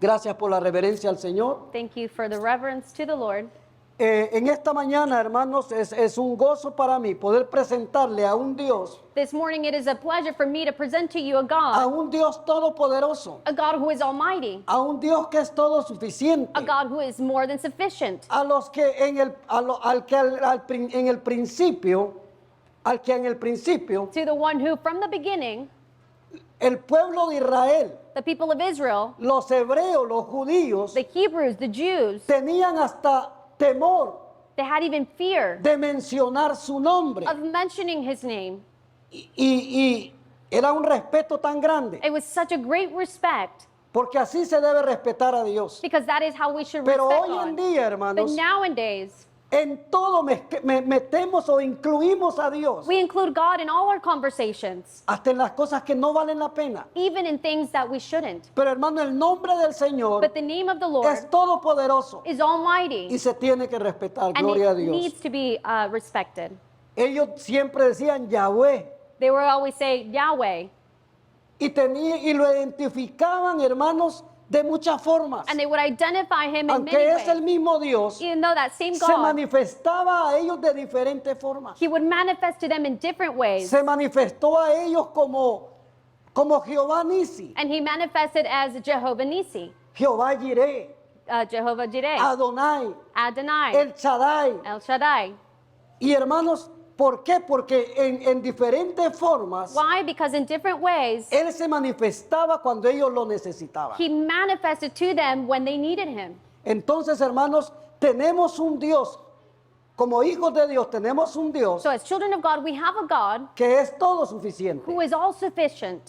Gracias por la reverencia al Señor. Thank you for the reverence to the Lord. En esta mañana, hermanos, es un gozo para mí poder presentarle a un Dios, This morning it is a pleasure for me to present to you a a God, un Dios todopoderoso, a God who is almighty, a un Dios que es todo suficiente, a God who is more than sufficient. a los que en el, a lo- al que en el principio, al que en el principio To the one who from the beginning, el pueblo de Israel, the people of Israel, los hebreos, los judíos, the Hebrews, the Jews, tenían hasta temor they had even fear de mencionar su nombre. of mentioning his name. Y era un respeto tan grande, It was such a great respect porque así se debe respetar a Dios. because that is how we should Pero respect hoy en God. día, But hermanos, nowadays, en todo metemos o incluimos a Dios, we include God in all our conversations, hasta en las cosas que no valen la pena. even in things that we shouldn't. Pero hermano, el nombre del Señor But the name of the Lord es todopoderoso is y almighty, se tiene que respetar. and Gloria a it Dios. needs to be respected. Ellos siempre decían Yahweh They were always say Yahweh, y lo identificaban, hermanos, de muchas formas. and they would identify him in Aunque many es el ways. mismo Dios, Even though that same se God, manifestaba a ellos de diferentes formas. he would manifest to them in different ways. Se manifestó a ellos como Jehová Nisi, And he manifested as Jehovah Nisi, Jehová Jireh, Jehovah Jireh, Adonai, Adonai, El Shaddai. El Shaddai. Y hermanos, ¿por qué? Porque en diferentes formas Why? Because in different ways, Él se manifestaba cuando ellos lo necesitaban. he manifested to them when they needed him. Entonces, hermanos, tenemos un Dios, como hijos de Dios, tenemos un Dios So as children of God, we have a God que es todo suficiente. who is all sufficient.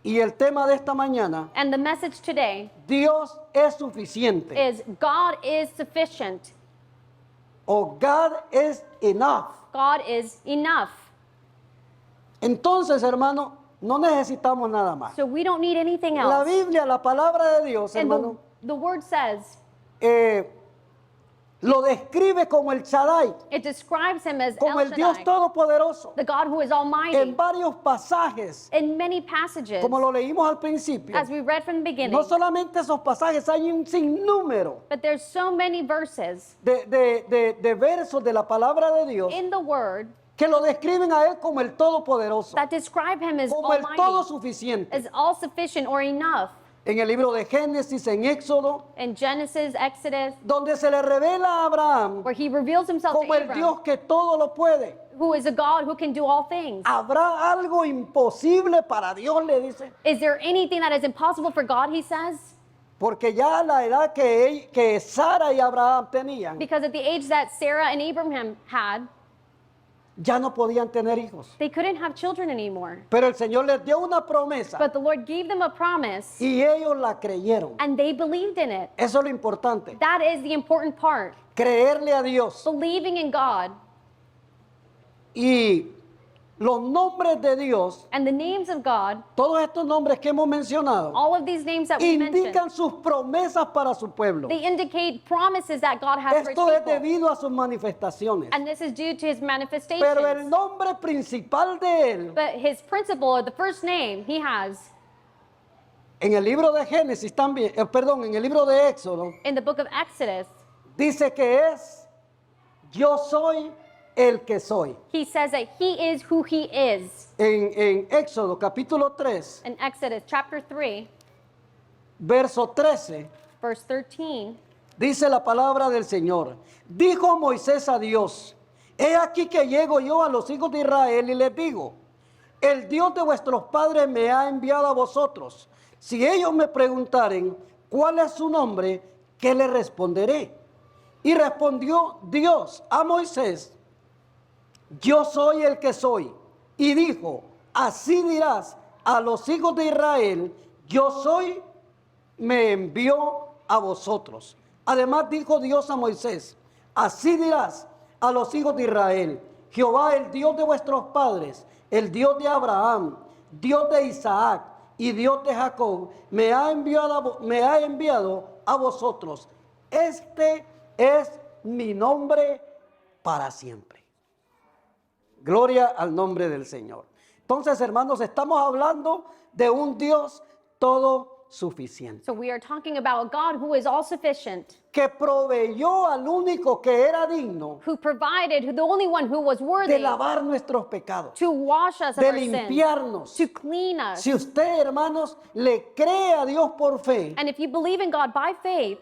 Y el tema de esta mañana, And the message today Dios es suficiente. is God is sufficient. O God is enough. God is enough. Entonces, hermano, no necesitamos nada más. So we don't need anything La else. Biblia, la palabra de Dios, And hermano, the word says, lo describe como el Shaddai, it describes him as como El el Dios Shaddai, todopoderoso. the God who is En almighty. varios pasajes, In many passages, como lo leímos al principio, as we read from the beginning, no solamente esos pasajes, hay un sinnúmero but there's so many verses de versos de la palabra de Dios in the word que lo describen a Él como el todopoderoso, that describe him as como el todo almighty, suficiente. as all sufficient or enough. En el libro de Génesis, en Éxodo, In Genesis, Exodus, donde se le revela a Abraham where he reveals himself como to el Abram, Dios que todo lo puede. who is a God who can do all things. ¿Habrá algo imposible para Dios? Le dice. Is there anything that is impossible for God, he says? Porque ya a la edad que Sara y Abraham tenían, Because at the age that Sarah and Abraham had, ya no podían tener hijos. they couldn't have children anymore. Pero el Señor les dio una promesa But the Lord gave them a promise, y ellos la creyeron. and they believed in it. Eso es lo importante. That is the important part. Creerle a Dios. Believing in God. Y los nombres de Dios, And the names of God, todos estos nombres que hemos mencionado, all of these names that we mentioned, indican sus promesas para su pueblo. they indicate promises that God has for his Esto es people. debido a sus manifestaciones. And this is due to his Pero el manifestations. nombre principal de Él, But his principle, or the first name he has en el libro de Génesis también, perdón, en el libro de Éxodo, in the book of Exodus, dice que es, yo soy el que soy. he says that he is who he is. En Éxodo capítulo 3, In Exodus chapter 3, verso 13, verse 13, dice la palabra del Señor. Dijo Moisés a Dios, he aquí que llego yo a los hijos de Israel y les digo, el Dios de vuestros padres me ha enviado a vosotros. Si ellos me preguntaren cuál es su nombre, ¿qué le responderé? Y respondió Dios a Moisés, yo soy el que soy. Y dijo, así dirás a los hijos de Israel, yo soy, me envió a vosotros. Además dijo Dios a Moisés, así dirás a los hijos de Israel, Jehová el Dios de vuestros padres, el Dios de Abraham, Dios de Isaac y Dios de Jacob, me ha enviado a vosotros. Este es mi nombre para siempre. Gloria al nombre del Señor. Entonces, hermanos, estamos hablando de un Dios todo suficiente, So we are talking about a God who is all sufficient, que proveyó al único que era digno who provided, who the only one who was de worthy lavar nuestros pecados, to wash us of de our sins, limpiarnos. to clean us. Si usted, hermanos, le cree a Dios por fe, And if you believe in God by faith,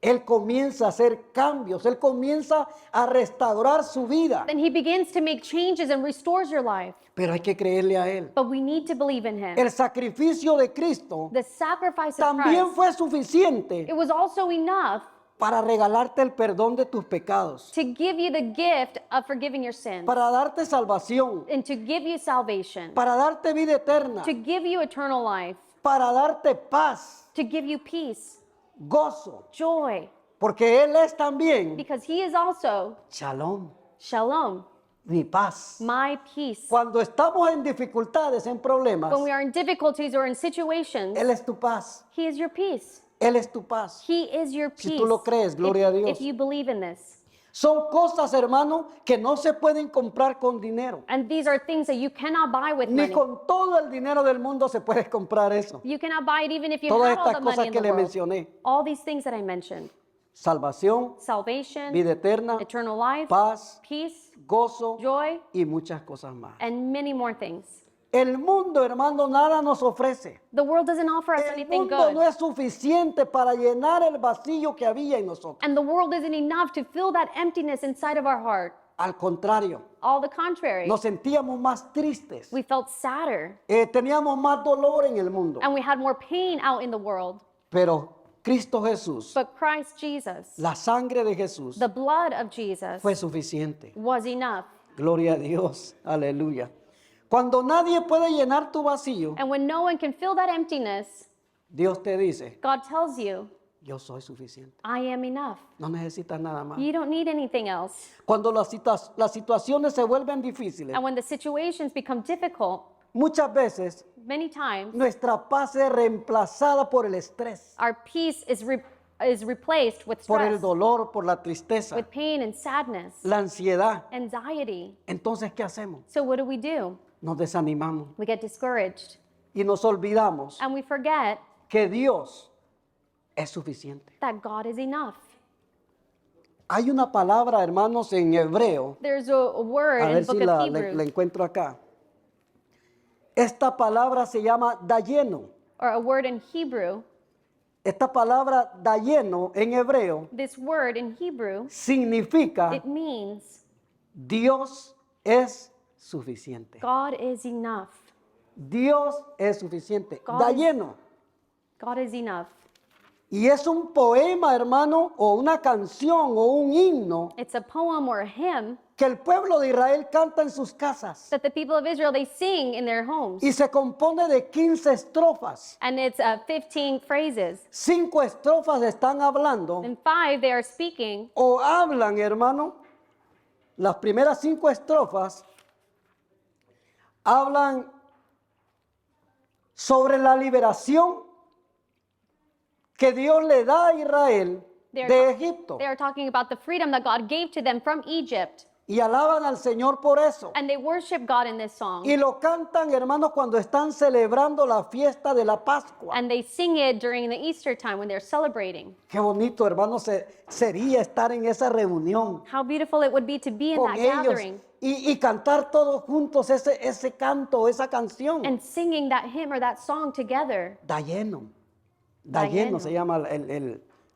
Él comienza a hacer cambios, Él comienza a restaurar su vida, then he begins to make changes and restores your life. pero hay que creerle a Él. But we need to believe in him. El sacrificio de Cristo The sacrifice of también Christ, fue suficiente it was also enough para regalarte el perdón de tus pecados, to give you the gift of forgiving your sins, para darte salvación, and to give you salvation, para darte vida eterna, to give you eternal life, para darte paz, to give you peace, gozo, joy, porque Él es también because he is also Shalom, shalom, mi paz. my peace. Cuando estamos en dificultades, en problemas, When we are in difficulties or in situations, Él es tu paz, he is your peace. Él es tu paz. He is your Si peace. tú lo crees, gloria a Dios. If you believe in this. Son cosas, hermano, que no se pueden comprar con dinero. And these are things that you cannot buy with Ni money. con todo el dinero del mundo se puede comprar eso. You cannot buy it even if you Todas had all estas the money cosas in que the le world. mencioné. All these things that I mentioned. Salvación, Salvation, vida eterna, eternal life, paz, peace, gozo joy, y muchas cosas más. and many more things. El mundo, hermano, nada nos ofrece. The world doesn't offer us El anything mundo no good. es suficiente para llenar el vacío que había en nosotros. And the world isn't enough to fill that emptiness inside of our heart. Al contrario, All the contrary. nos sentíamos más tristes. We felt sadder. Teníamos más dolor en el mundo. And we had more pain out in the world. Pero Cristo Jesús, But Christ Jesus, la sangre de Jesús, the blood of Jesus, fue suficiente. was enough. Gloria a Dios. Aleluya. Cuando nadie puede llenar tu vacío, And when no one can fill that emptiness, Dios te dice, God tells you, yo soy suficiente. I am enough. No necesitas nada más. You don't need anything else. Cuando las situaciones se vuelven difíciles, And when the situations become difficult, muchas veces many times nuestra paz es reemplazada por el estrés, our peace is replaced with por el stress, dolor, por la tristeza, with pain and sadness, la ansiedad. anxiety. Entonces, ¿qué hacemos? So what do? Nos desanimamos We get discouraged y nos olvidamos and we forget que Dios es suficiente. that God is enough. Hay una palabra, hermanos, en hebreo. There's a word A in ver the book si of la Hebrews, encuentro acá. Esta palabra se llama dayeno. or a word in Hebrew. Esta palabra dayeno en hebreo This word in Hebrew, significa it means Dios es suficiente. God is enough. Dios es suficiente. God is- Dayeno. God is enough. Y es un poema, hermano, o una canción o un himno It's a poem or a hymn que el pueblo de Israel canta en sus casas. that the people of Israel, they sing in their homes. Y se compone de 15 estrofas. And it's 15 phrases. 5 estrofas están hablando In 5, they are speaking, o hablan, hermano. Las primeras 5 estrofas hablan sobre la liberación que Dios le da a Israel de Egipto. they are talking about the freedom that God gave to them from Egypt. Y alaban al Señor por eso. And they worship God in this song. Y lo cantan, hermanos, cuando están celebrando la fiesta de la Pascua. And they sing it during the Easter time when they're celebrating. Qué bonito, hermanos, sería estar en esa reunión How beautiful it would be to be in con that ellos gathering y cantar todos juntos ese canto, esa canción. and singing that hymn or that song together. Dayeno. Dayeno. Dayeno se llama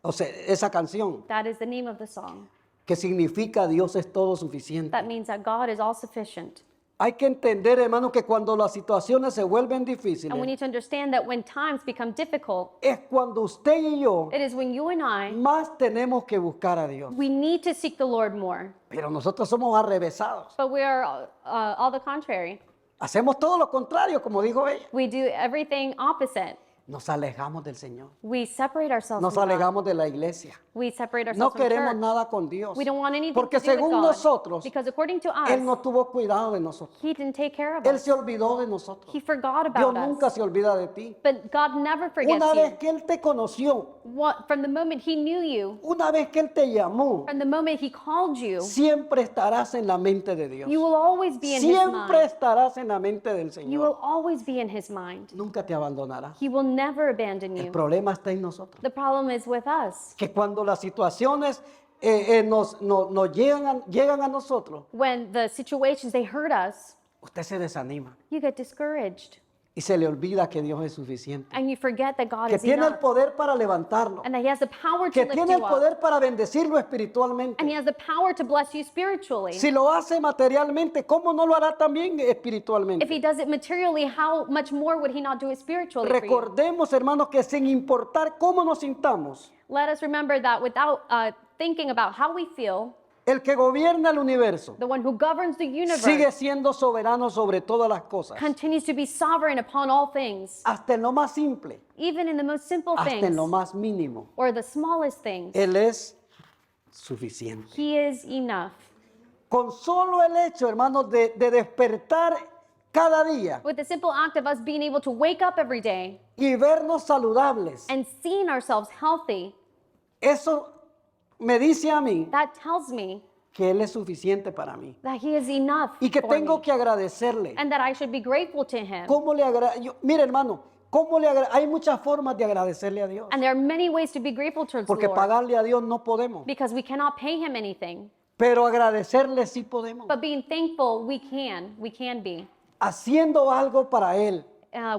o sea, esa canción, That is the name of the song. que significa Dios es todo suficiente. That means that God is all sufficient. Hay que entender, hermano, que cuando las situaciones se vuelven And we difíciles, need to understand that when times become difficult, es cuando usted y yo it is when you and I, más tenemos que buscar a Dios. we need to seek the Lord more. Pero nosotros somos arrevesados. But we are all the contrary. Hacemos todo lo contrario, como dijo ella. We do everything opposite. Nos alejamos del Señor. We separate ourselves Nos from God. alejamos de la iglesia. We separate No ourselves from queremos church. nada con Dios. We don't want anything Porque to do with según God. nosotros, Because according to us, Él no tuvo cuidado de nosotros. He didn't take care of Él us. se olvidó de nosotros. He forgot Dios about nunca us. se olvida de ti. But God never forgets Una vez you. que Él te conoció, From the moment He knew you, una vez que Él te llamó, from the moment He called you, siempre estarás en la mente de Dios. you will always be in His Siempre mind. estarás en la mente del You Señor. will always be in His mind. Nunca te abandonará. He will never abandon El you. problema está en nosotros. The problem is with us. Que cuando las situaciones nos llegan a nosotros, When the situations, they hurt us, usted se desanima you get discouraged. y se le olvida que Dios es suficiente. And you forget that God Que is tiene el enough. poder para levantarlo. And that He has the power to Que lift tiene you el up. poder para bendecirlo espiritualmente. And He has the power to bless you spiritually. Si lo hace materialmente, ¿cómo no lo hará también If He espiritualmente? does it materially, how much more would He not do it spiritually for you? Recordemos, hermanos, que sin importar cómo nos sintamos, Let us remember that without thinking about how we feel, el que gobierna el universo the one who governs the universe sigue siendo soberano sobre todas las cosas, continues to be sovereign upon all things, hasta en lo más simple, even in the most simple hasta en things lo más mínimo. or the smallest things. Él es suficiente. He is enough. Con solo el hecho, hermanos, de despertar cada día With the simple act of us being able to wake up every day y vernos saludables, and seeing ourselves healthy, eso me dice a mí that tells me que Él es suficiente para mí that He is enough y que for tengo me, que agradecerle. and that I should be grateful to Him. ¿Cómo le Mire, hermano, hay muchas formas de agradecerle a Dios, And there are many ways to be grateful towards the porque Lord, pagarle a Dios no podemos, because we cannot pay Him anything. pero agradecerle sí podemos, But being thankful, we can be. haciendo algo para Él,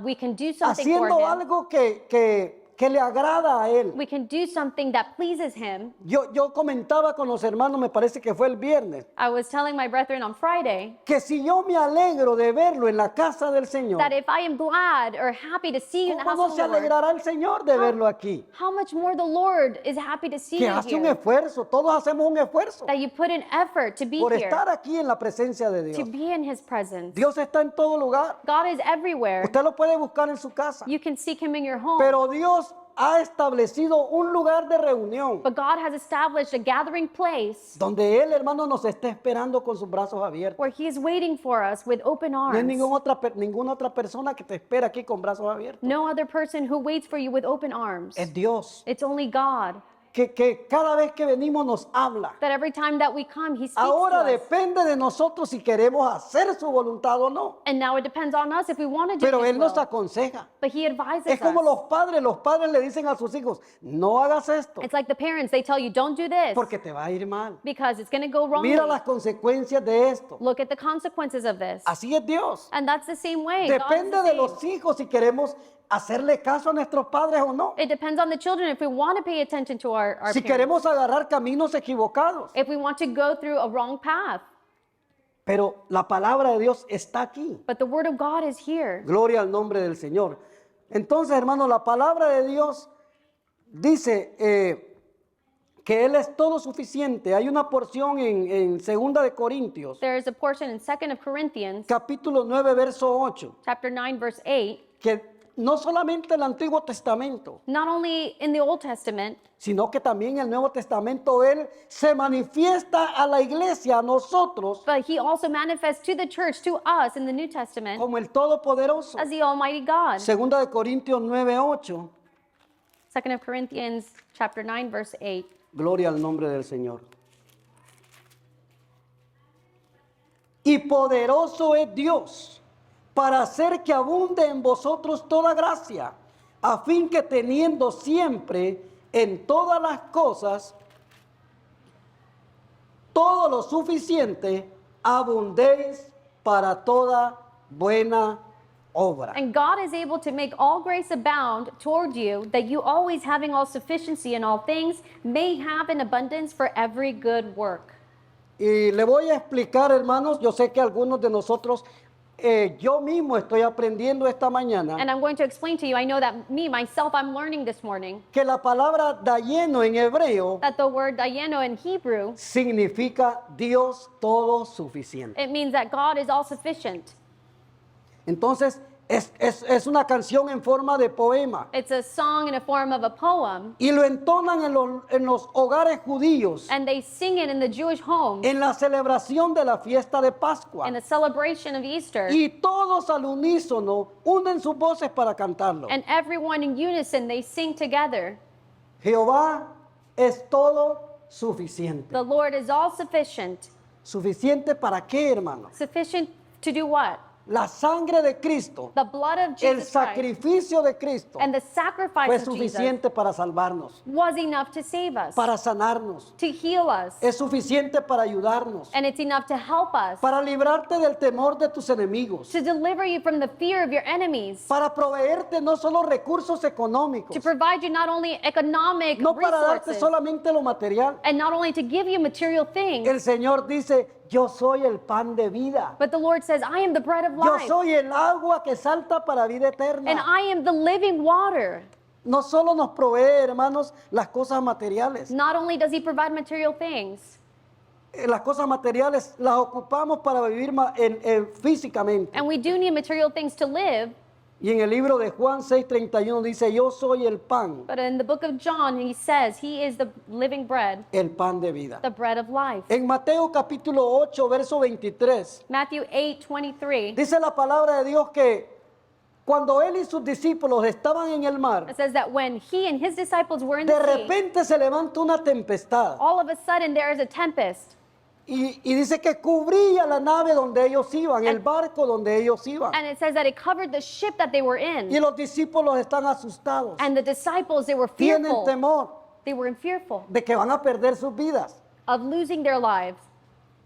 We can do something for haciendo Him. algo que le agrada a Él. We can do something that pleases Him. Yo comentaba con los hermanos, me parece que fue el viernes, I was telling my brethren on Friday que si yo me alegro de verlo en la casa del Señor, that if I am glad or happy to see you in the ¿cómo house no of se the Lord, alegrará el Señor de verlo aquí? how much more the Lord is happy to see Que you hace un here. esfuerzo, todos hacemos un esfuerzo That you put an effort to be por here, estar aquí en la presencia de to Dios. be in His presence. Dios está en todo lugar. God is everywhere. Usted lo puede buscar en su casa. You can seek Him in your home. Pero Dios ha establecido un lugar de reunión But God has established a gathering place donde Él, hermano, nos está esperando con sus brazos abiertos. where He is waiting for us with open No hay arms. ninguna otra persona que te espera aquí con brazos abiertos. No other person who waits for you with open arms. Es Dios It's only God. que cada vez que venimos nos habla. That every time that we come, He speaks Ahora to us. depende de nosotros si queremos hacer su voluntad o no. And now it depends on us if we want to do Pero His Él nos will. aconseja. But He advises Es como us. los padres le dicen a sus hijos, no hagas esto It's like the parents, they tell you, don't do this porque te va a ir mal. because it's going to go wrong. Mira las consecuencias de esto. Look at the consequences of this. Así es Dios. And that's the same way. God is Depende the de same. los hijos si queremos hacerle caso a nuestros padres o no. It depends on the children if we want to pay attention to our Si parents. queremos agarrar caminos equivocados. If we want to go through a wrong path. Pero la palabra de Dios está aquí. But the Word of God is here. Gloria al nombre del Señor. Entonces, hermano, la palabra de Dios dice que Él es todo suficiente. Hay una porción en 2 de Corintios, There is a portion in 2 of Corinthians, capítulo 9, verso 8, chapter 9, verse 8, que no solamente el Antiguo Testamento, not only in the Old Testament, sino que también en el Nuevo Testamento Él se manifiesta a la iglesia, a nosotros, but He also manifests to the church, to us in the New Testament, como el Todopoderoso. as the Almighty God. 2 de Corintios 9, 8. 2 of Corinthians, chapter 9, verse 8. Gloria al nombre del Señor. Y poderoso es Dios para hacer que abunde en vosotros toda gracia, a fin que teniendo siempre en todas las cosas todo lo suficiente, abundéis para toda buena obra. And God is able to make all grace abound toward you, that you always having all sufficiency in all things may have an abundance for every good work. Y le voy a explicar, hermanos, yo sé que algunos de nosotros, yo mismo estoy aprendiendo esta mañana, And I'm going to explain to you, I know that myself, I'm learning this morning, que la palabra dayeno en hebreo that the word dayeno in Hebrew, significa Dios todo suficiente. it means that God is all sufficient. Entonces, es una canción en forma de poema. It's a song in a form of a poem, Y lo entonan en los hogares judíos, and they sing it in the Jewish home en la celebración de la fiesta de Pascua. in the celebration of Easter. Y todos al unísono unen sus voces para cantarlo. And everyone in unison, they sing together. Jehová es todo suficiente. The Lord is all sufficient. ¿Suficiente para qué, hermano? Sufficient to do what? la sangre de Cristo, the blood of el Jesus Christ, sacrificio de Cristo and the fue sacrifice of Jesus suficiente para salvarnos, was enough to save us, para sanarnos, to heal us, es suficiente para ayudarnos, and it's enough to help us, para librarte del temor de tus enemigos, to deliver you from the fear of your enemies, para proveerte no solo recursos to económicos, provide you not only economic no para darte resources, solamente lo material. and not only to give you material things, El Señor dice, yo soy el pan de vida. but the Lord says, I am the bread of Yo life, soy el agua que salta para vida and eterna. I am the living water. No solo nos provee, hermanos, las cosas materiales. Not only does he provide material things, Las cosas materiales las ocupamos para vivir físicamente. and we do need material things to live, Y en el libro de Juan 6:31 dice, yo soy el pan, but in the book of John, he says he is the living bread, el pan de vida. the bread of life. En Mateo capítulo 8, verso 23, Matthew 8:23, dice la palabra de Dios que cuando él y sus discípulos estaban en el mar, it says that when he and his disciples were in de the sea, repente se levanta una tempestad. all of a sudden there is a tempest, Y dice que cubría la nave donde ellos iban, el barco donde ellos iban. and it says that it covered the ship that they were Y in, los discípulos están asustados. and the disciples, they were Tienen fearful. temor They were fearful de que van a perder sus vidas. of losing their lives.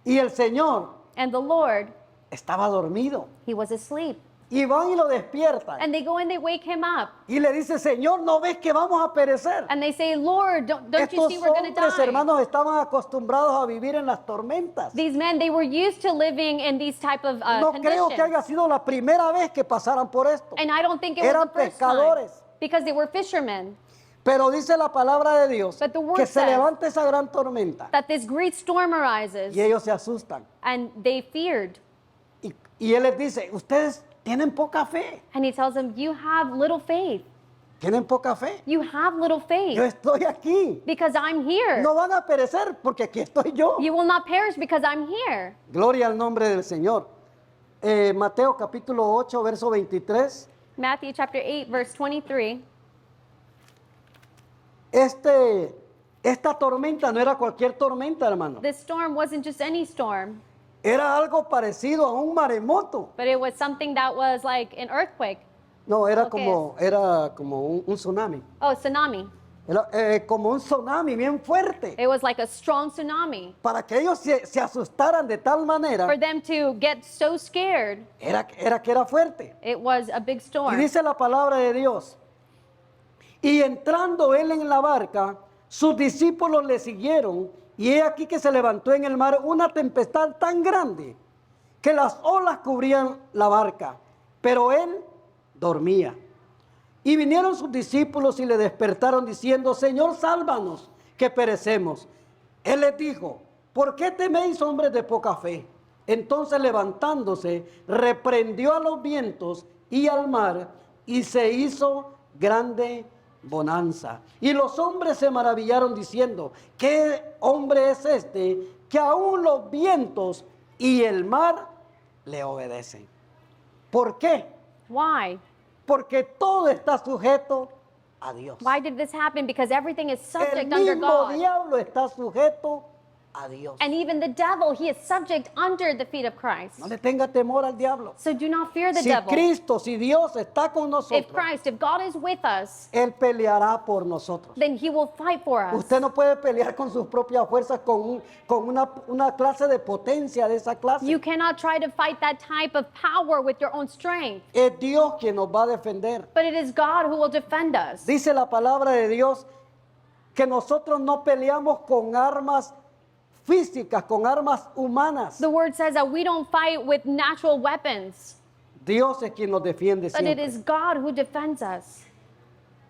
Y el Señor And the Lord, estaba dormido. he was asleep. Y van y lo despiertan. And they go and they wake him up. Y le dice, Señor, ¿no ves que vamos a perecer? And they say, Lord, don't you Estos see we're going to hombres, die? hermanos, estaban acostumbrados a vivir en las tormentas. These men, they were used to living in these type of No creo que conditions. haya sido la primera vez que pasaran por esto. And I don't think it was Eran the first pescadores. time. Because they were fishermen. Pero dice la palabra de Dios But the word que se says levanta esa gran tormenta. That this great storm arises. Y ellos se asustan. And they feared. Y Él les dice, ustedes tienen poca fe. And he tells them, you have little faith. Tienen poca fe. You have little Yo faith. estoy aquí. Because I'm here. No van a perecer porque aquí estoy yo. You will not perish because I'm here. Gloria al nombre del Señor. Mateo capítulo 8, verso 23. Matthew chapter 8, verse 23. Esta tormenta no era cualquier tormenta, hermano. This storm wasn't just any storm, Era algo parecido a un maremoto. but it was something that was like an earthquake. No, era Ok. como un tsunami. Oh, tsunami. Era como un tsunami bien fuerte. It was like a strong tsunami. Para que ellos se asustaran de tal manera, For them to get so scared, era que era fuerte. it was a big Y storm. dice la palabra de Dios. Y entrando él en la barca, sus discípulos le siguieron. Y he aquí que se levantó en el mar una tempestad tan grande que las olas cubrían la barca. Pero él dormía. Y vinieron sus discípulos y le despertaron diciendo, Señor, sálvanos, que perecemos. Él les dijo, ¿por qué teméis, hombres de poca fe? Entonces levantándose, reprendió a los vientos y al mar, y se hizo grande bonanza. Y los hombres se maravillaron diciendo, ¿qué hombre es este que aún los vientos y el mar le obedecen? ¿Por qué? Why? Porque todo está sujeto a Dios. Why did this happen? Because everything is El subject under mismo God. diablo está sujeto a Dios. And even the devil, he is subject under the feet of Christ. No le tenga temor al diablo. So do not fear the Si devil. Cristo, si Dios está con If nosotros, Christ, if God is with us, Él peleará por nosotros. then he will fight for us. Usted no puede pelear con sus propias fuerzas, con una clase de potencia de esa clase. You cannot try to fight that type of power with your own strength. Es Dios quien nos va a defender. But it is God who will defend us. Dice la palabra de Dios que nosotros no peleamos con armas físicas, con armas humanas. The word says that we don't fight with natural weapons, Dios es quien nos defiende but it siempre. is God who defends us.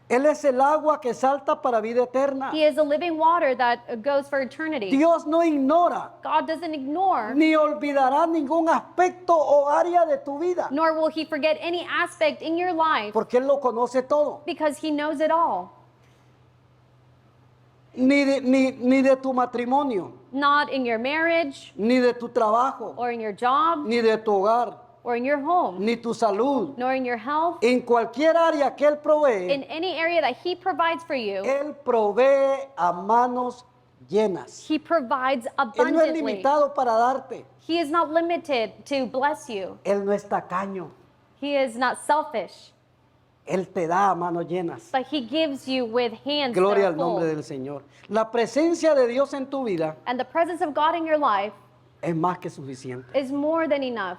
Él es el agua que salta para vida eterna. He is the living water that goes for eternity. Dios no ignora God doesn't ignore, ni olvidará ningún aspecto o área de tu vida, nor will he forget any aspect in your life, porque Él lo conoce todo. because he knows it all. Ni de tu matrimonio, Not in your marriage, ni de tu trabajo, or in your job, ni de tu hogar, or in your home, ni tu salud. nor in your health. En cualquier área que Él provee, In any area that he provides for you, Él provee a manos llenas. He provides Él no es abundantly. limitado para darte. He is not limited to bless you. Él no es tacaño. He is not selfish, Él te da a manos llenas. but he gives you with hands that Gloria are al nombre full. del Señor. La presencia de Dios en tu vida And the presence of God in your life es más que suficiente. is more than enough.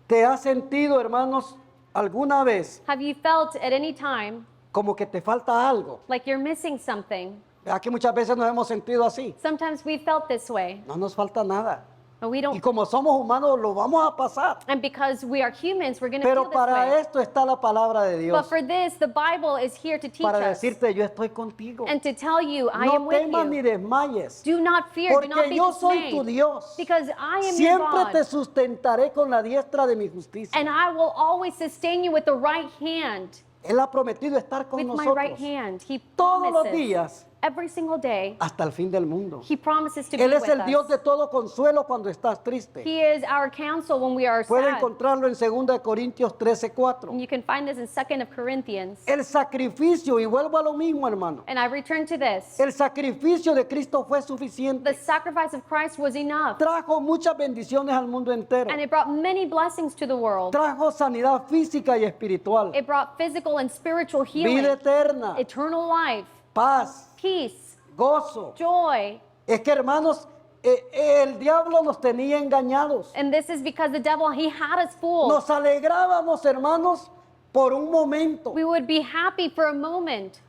¿Te has sentido, hermanos, alguna vez Have you felt at any time como que te falta algo? like you're missing something? ¿Verdad que muchas veces nos hemos sentido así? Sometimes we felt this way, No nos falta nada. but we Y don't. como somos humanos, lo vamos a pasar. And because we are humans, we're going to feel Pero this para way. esto está la palabra de But Dios. for this, the Bible is here to teach Para us decirte, yo estoy contigo. and to tell you, I am No with temas ni you. desmayes. Do not fear, do not Porque be yo soy tu dismayed, Dios. because I am your Siempre te God, sustentaré con la diestra de mi justicia. and I will always sustain you with the right hand, Él ha prometido estar con with my right nosotros hand. He todos los promises días every single day. hasta el fin del mundo. He promises to be Él es with el Dios us. de todo consuelo cuando estás triste. He is our counsel when we are Puede sad. encontrarlo en 2 Corintios 13:4. And you can find this in 2 of Corinthians. El sacrificio, y vuelvo a lo mismo, hermano. And I return to this. El sacrificio de Cristo fue The suficiente. sacrifice of Christ was enough, Trajo muchas bendiciones al mundo entero. and it brought many blessings to the world. Trajo sanidad física y espiritual. It brought physical and spiritual Vida healing, eterna, eternal life, paz, peace, gozo. joy. Es que, hermanos, el diablo nos tenía engañados. And this is because the devil, he had us fooled. Nos alegrábamos, hermanos, por un momento. We would be happy for a moment,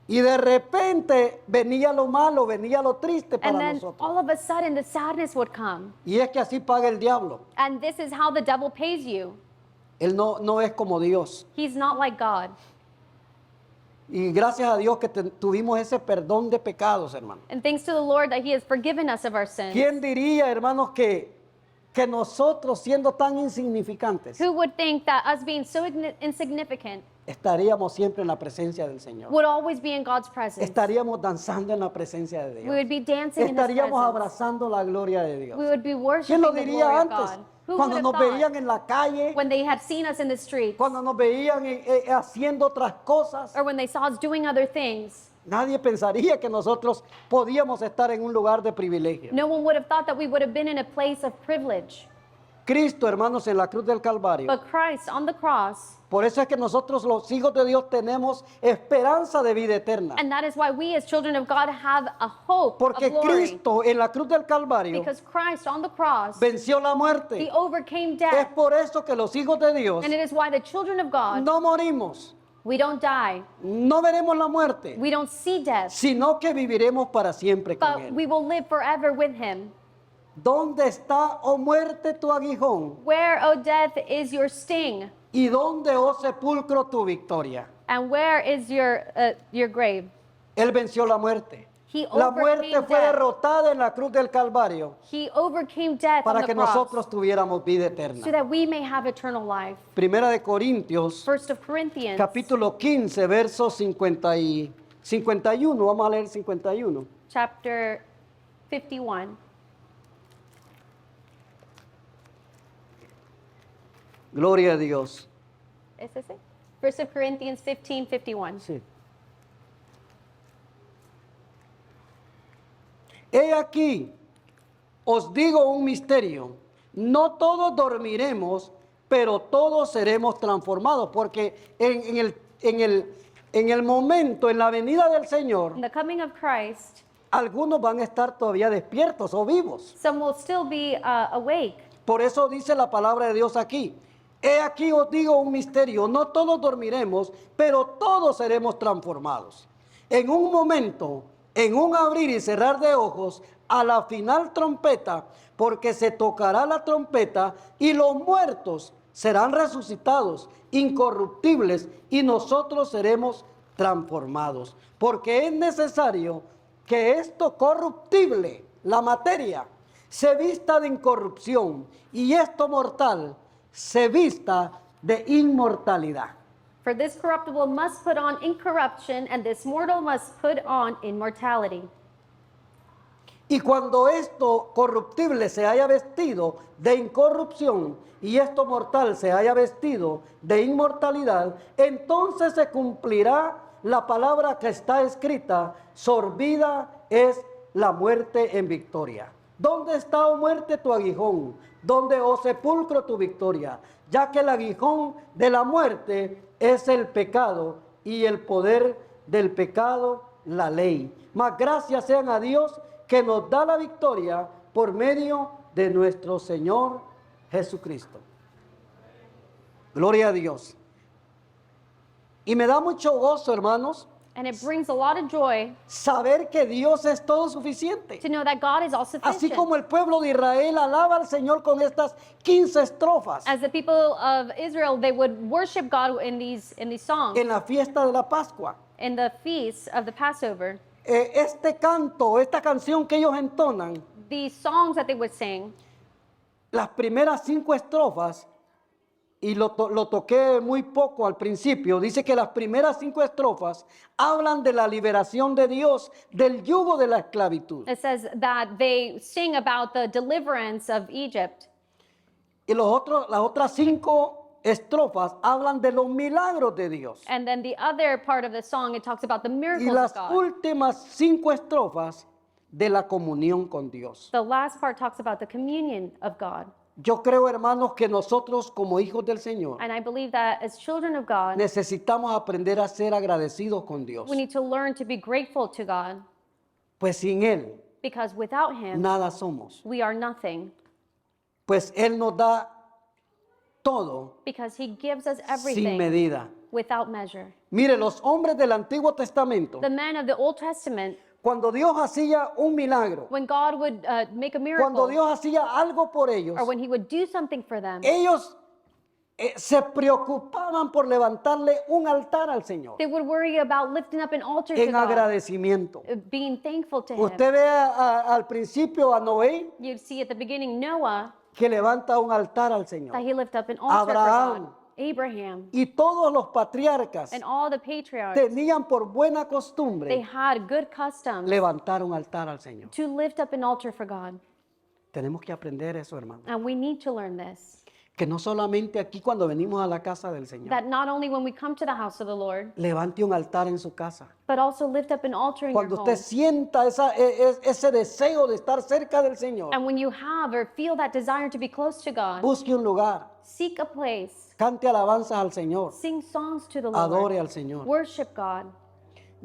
Y de repente venía lo malo, venía lo triste para and then nosotros. all of a sudden the sadness would come. Y es que así paga el diablo. And this is how the devil pays you. Él no es como Dios. He's not like God. Y gracias a Dios que tuvimos ese perdón de pecados, hermano. And thanks to the Lord that he has forgiven us of our sins. ¿Quién diría, hermanos, que nosotros siendo tan insignificantes Who would think that us being so insignificant estaríamos siempre en la presencia del Señor? would always be in God's presence? Estaríamos danzando en la presencia de We Dios. would be dancing in his Estaríamos presence. abrazando la gloria de Dios. We would be ¿Quién worshiping lo the diría glory of antes? God. Who Cuando would have nos thought veían en la calle, when they had seen us in the streets, cuando nos veían haciendo otras cosas, or when they saw us doing other things? nadie pensaría que nosotros podíamos estar en un lugar de privilegio. No one would have thought that we would have been in a place of privilege. Cristo, hermanos, en la cruz del Calvario. But Christ on the cross, Por eso es que nosotros los hijos de Dios tenemos esperanza de vida eterna. and that is why we as children of God have a hope Porque of glory. Cristo en la cruz del Calvario Because Christ on the cross, venció la he muerte. overcame Es death. por eso que los hijos de Dios And it is why the children of God, no morimos, we don't die. no veremos la muerte, We don't see death, sino que viviremos para siempre con but Él. we will live forever with him. ¿Dónde está, oh muerte, tu aguijón? Where, O death, is your sting? ¿Y dónde, oh sepulcro, tu victoria? And where is your grave? Él venció la muerte. He La muerte overcame fue death. derrotada en la cruz del Calvario He overcame death on para the que cross nosotros tuviéramos vida so eterna. that we may have eternal life. Primera de Corintios, First of Corinthians, capítulo 15, versos 51. Vamos a leer 51. chapter 51. Gloria a Dios. ¿Es ese? First of Corinthians 15, 51. Sí. He aquí, os digo un misterio. No todos dormiremos, pero todos seremos transformados. Porque en el momento, en la venida del Señor, In the coming of Christ, algunos van a estar todavía despiertos o vivos. some will still be awake. Por eso dice la palabra de Dios aquí. He aquí os digo un misterio, no todos dormiremos, pero todos seremos transformados. En un momento, en un abrir y cerrar de ojos, a la final trompeta, porque se tocará la trompeta y los muertos serán resucitados, incorruptibles, y nosotros seremos transformados. Porque es necesario que esto corruptible, la materia, se vista de incorrupción y esto mortal se vista de inmortalidad. For this corruptible must put on incorruption, and this mortal must put on immortality. Y cuando esto corruptible se haya vestido de incorrupción y esto mortal se haya vestido de inmortalidad, entonces se cumplirá la palabra que está escrita: sorbida es la muerte en victoria. ¿Dónde está, oh muerte, tu aguijón? ¿Dónde, oh sepulcro, tu victoria? Ya que el aguijón de la muerte es el pecado y el poder del pecado, la ley. Mas gracias sean a Dios que nos da la victoria por medio de nuestro Señor Jesucristo. Gloria a Dios. Y me da mucho gozo, hermanos, And it brings a lot of joy saber que Dios es todo suficiente. to know that God is all Así sufficient. como el pueblo de Israel alaba al Señor con estas 15 estrofas As the people of Israel, they would worship God in these songs, en la fiesta de la Pascua. in the feasts of the Passover. Este canto, esta canción que ellos entonan, These songs that they would sing, las primeras 5 estrofas, y lo toqué muy poco al principio, dice que las primeras 5 estrofas hablan de la liberación de Dios del yugo de la esclavitud. it says that they sing about the deliverance of Egypt. Y las otras 5 estrofas hablan de los milagros de Dios. And then the other part of the song, it talks about the Y miracles of las God. últimas 5 estrofas de la comunión con Dios. The last part talks about the communion of God. Yo creo, hermanos, que nosotros como hijos del Señor And I believe that as children of God, necesitamos aprender a ser agradecidos con Dios. we need to learn to be grateful to God, Pues sin Él because without Him, nada somos. we are nothing. Pues Él nos da todo Because He gives us sin everything medida. without measure. Mire, los hombres del Antiguo Testamento, The men of the Old Testament, cuando Dios hacía un milagro, when God would make a cuando miracle, Dios hacía algo por ellos, or when He would do something for them, ellos se preocupaban por levantarle un altar al Señor they would worry about lifting up an altar to en God, agradecimiento. being thankful to Him. Usted ve al principio a Noé You'd see at the beginning Noah, que levanta un altar al Señor. that he lifted up an altar Abraham. for God. Abraham Y todos los patriarcas and all the patriarchs, tenían por buena they costumbre had good customs levantar un altar al Señor. to lift up an altar for God. Tenemos que aprender eso, hermano. And we need to learn this. Que no solamente aquí cuando venimos a la casa del Señor, That not only when we come to the house of the Lord, levante un altar en su casa. but also lift up an altar in your Cuando home. usted sienta ese deseo de estar cerca del Señor, And when you have or feel that desire to be close to God, busque un lugar, seek a place, cante alabanzas al Señor, sing songs to the adore Lord, al Señor. worship God.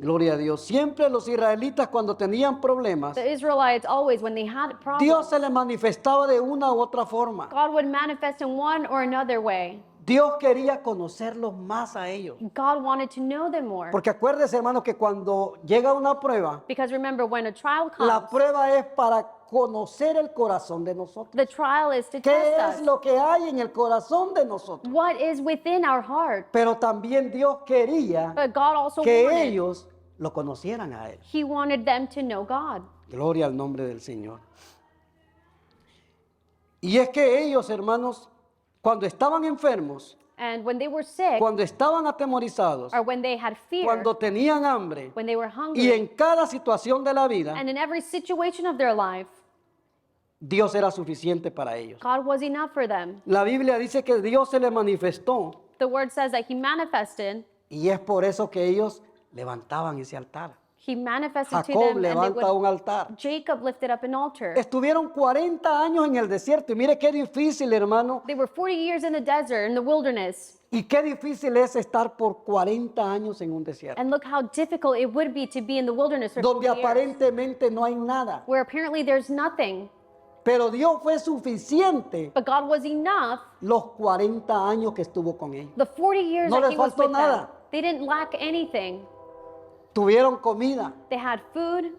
Gloria a Dios. Siempre los israelitas cuando tenían problemas, The Israelites always, when they had Dios problems, se les manifestaba de una u otra forma. God would manifest in one or another way. Dios quería conocerlos más a ellos. God wanted to know them more. Porque acuérdese, hermanos, que cuando llega una prueba, Because remember, when a trial la comes, prueba es para conocer el corazón de nosotros. the trial is to ¿Qué test es us. lo que hay en el corazón de nosotros? What is within our heart? Pero también Dios quería But God also que wanted, ellos lo conocieran a Él. He wanted them to know God. Gloria al nombre del Señor. Y es que ellos, hermanos, cuando estaban enfermos, And when they were sick, cuando estaban atemorizados, or when they had fear, cuando tenían hambre when they were y hungry, en cada situación de la vida, and in every situation of their life, Dios era suficiente para ellos. God was enough for them. La Biblia dice que Dios se les manifestó The word says that He manifested. y es por eso que ellos levantaban ese altar. He manifested to Jacob them, and they levanta un would, altar. Jacob lifted up an altar. Estuvieron 40 años en el desierto y mire qué difícil, hermano, They were 40 years in the desert, in the wilderness. y qué difícil es estar por 40 años en un desierto, And look how difficult it would be to be in the wilderness for 40 donde years, aparentemente no hay nada. where apparently there's nothing. Pero Dios fue suficiente But God was enough los 40 años que estuvo con ellos. the 40 years No that les He was faltó with them. nada. They didn't lack anything. Tuvieron comida. They had food,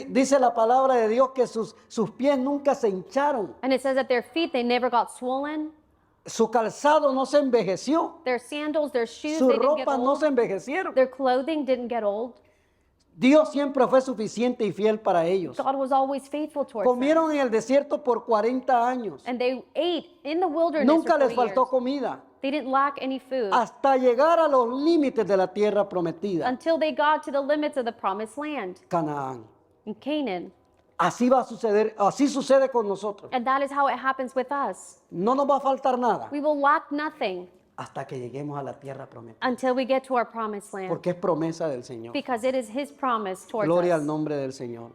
Dice la palabra de Dios que sus pies nunca se hincharon. and it says that their feet, they never got swollen. Su calzado no se envejeció. Their sandals, their shoes, Sus they didn't get ropas no old. se envejecieron. Their clothing didn't get old. Dios siempre fue suficiente y fiel para ellos. God was always faithful towards them. Comieron en el desierto por 40 años. And they ate in the wilderness Nunca for les 40 faltó years. comida. They didn't lack any food Hasta llegar a los límites de la tierra prometida, until they got to the limits of the promised land Canaán. in Canaan. Así va a suceder, así sucede con nosotros. And that is how it happens with us. No nos va a faltar nada We will lack nothing hasta que lleguemos a la tierra prometida, until we get to our promised land, porque es promesa del Señor. because it is His promise towards Gloria al us. nombre del Señor.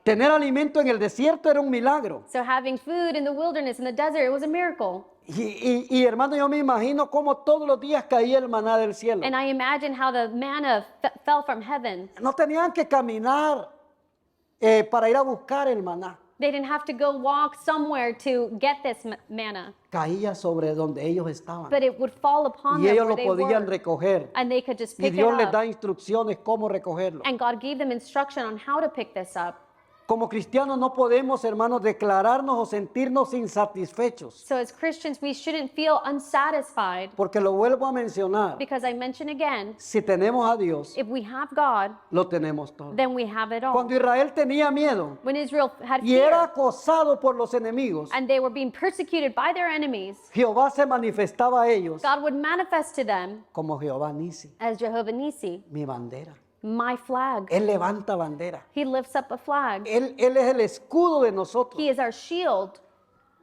Tener alimento en el desierto era un milagro. So having food in the wilderness, in the desert, it was a miracle. Y hermano, yo me imagino cómo todos los días caía el maná del cielo. And I imagine how the manna fell from heaven. No tenían que caminar para ir a buscar el maná. They didn't have to go walk somewhere to get this manna, Caía sobre donde ellos estaban. but it would fall upon Y them ellos where lo they podían were. recoger. And they could just Y pick it Dios les up. da instrucciones cómo recogerlo. And God gave them instruction on how to pick this up. Como cristianos no podemos, hermanos, declararnos o sentirnos insatisfechos. So as Christians, we shouldn't feel unsatisfied, Porque lo vuelvo a mencionar. because I mention again, Si tenemos a Dios, if we have God, lo tenemos todo. then we have it all. Cuando Israel tenía miedo When Israel had y era fear acosado por los enemigos, and they were being persecuted by their enemies, Jehová se manifestaba a ellos God would manifest to them como Jehová Nisi, as Jehovah Nissi, mi bandera. my flag. Él levanta bandera. He lifts up a flag. Él es el escudo de nosotros. He is our shield.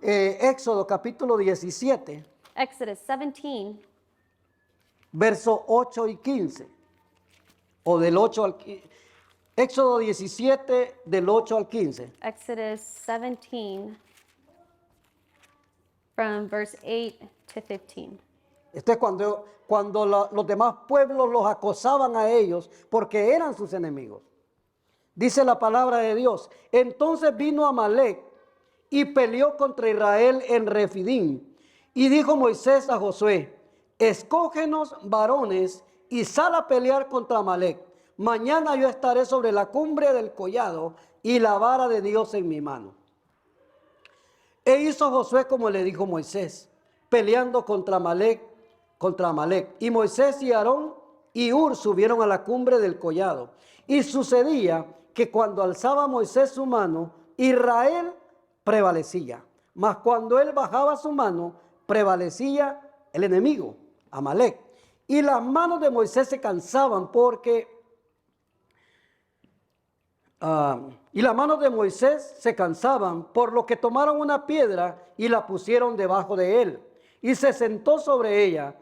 Éxodo capítulo 17, Exodus 17, versos 8 y 15. O del 8 al 15. Éxodo 17, del 8 al 15. Exodus 17, from verse 8 to 15. Esto es cuando los demás pueblos los acosaban a ellos porque eran sus enemigos. Dice la palabra de Dios. Entonces vino Amalec y peleó contra Israel en Refidim. Y dijo Moisés a Josué, escógenos varones y sal a pelear contra Amalec. Mañana yo estaré sobre la cumbre del collado y la vara de Dios en mi mano. E hizo Josué como le dijo Moisés, peleando contra Amalec. Y Moisés y Aarón y Hur subieron a la cumbre del collado. Y sucedía que cuando alzaba Moisés su mano, Israel prevalecía. Mas cuando él bajaba su mano, prevalecía el enemigo, Amalec. Y las manos de Moisés se cansaban por lo que tomaron una piedra y la pusieron debajo de él. Y se sentó sobre ella.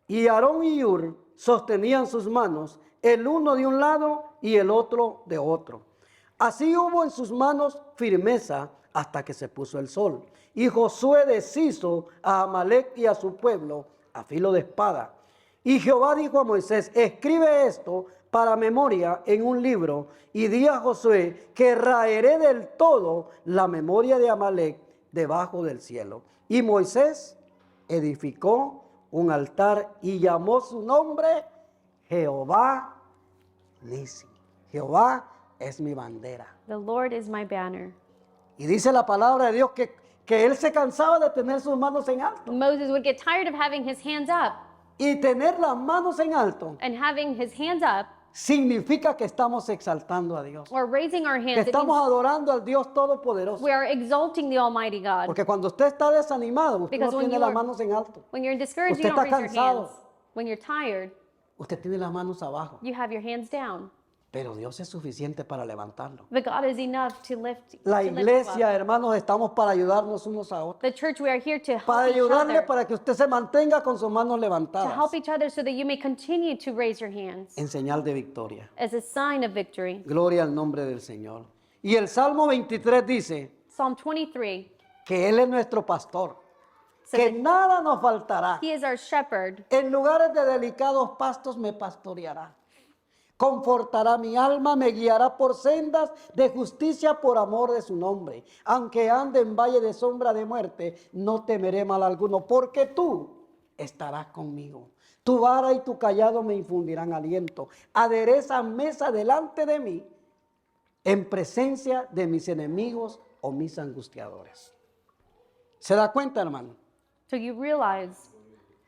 Y Aarón y Hur sostenían sus manos, el uno de un lado y el otro de otro. Así hubo en sus manos firmeza hasta que se puso el sol. Y Josué deshizo a Amalec y a su pueblo a filo de espada. Y Jehová dijo a Moisés, escribe esto para memoria en un libro y di a Josué que raeré del todo la memoria de Amalec debajo del cielo. Y Moisés edificó un altar y llamó su nombre Jehová Nisi. Jehová es mi bandera. The Lord is my banner. Y dice la palabra de Dios que él se cansaba de tener sus manos en alto. Moses would get tired of having his hands up, Y tener las manos en alto and having his hands up significa que estamos exaltando a Dios. or raising our Que hands. It estamos means adorando al Dios Todopoderoso. we are exalting the Almighty God. Porque cuando usted está desanimado, usted no Because when tiene you las are- manos en alto. When you're discouraged, Usted you don't está raise your cansado. hands. When you're tired, Usted tiene las manos abajo. you have your hands down. Pero Dios es suficiente para levantarlo. But God is enough to lift. La to lift you iglesia, up. hermanos, estamos para ayudarnos unos a otros. The church, we are here to help Para each ayudarle other, para que usted se mantenga con sus manos to levantadas help each other, so that you may continue to raise your hands en señal de victoria. as a sign of victory. Gloria al nombre del Señor. Y el Salmo 23 dice Psalm 23 que Él es nuestro pastor, says que that nada nos faltará. He is our shepherd. En lugares de delicados pastos me pastoreará. Confortará mi alma, me guiará por sendas de justicia por amor de su nombre. Aunque ande en valle de sombra de muerte, no temeré mal alguno, porque tú estarás conmigo. Tu vara y tu callado me infundirán aliento. Aderezas mesa delante de mí, en presencia de mis enemigos o mis angustiadores. ¿Se da cuenta, hermano? So you realize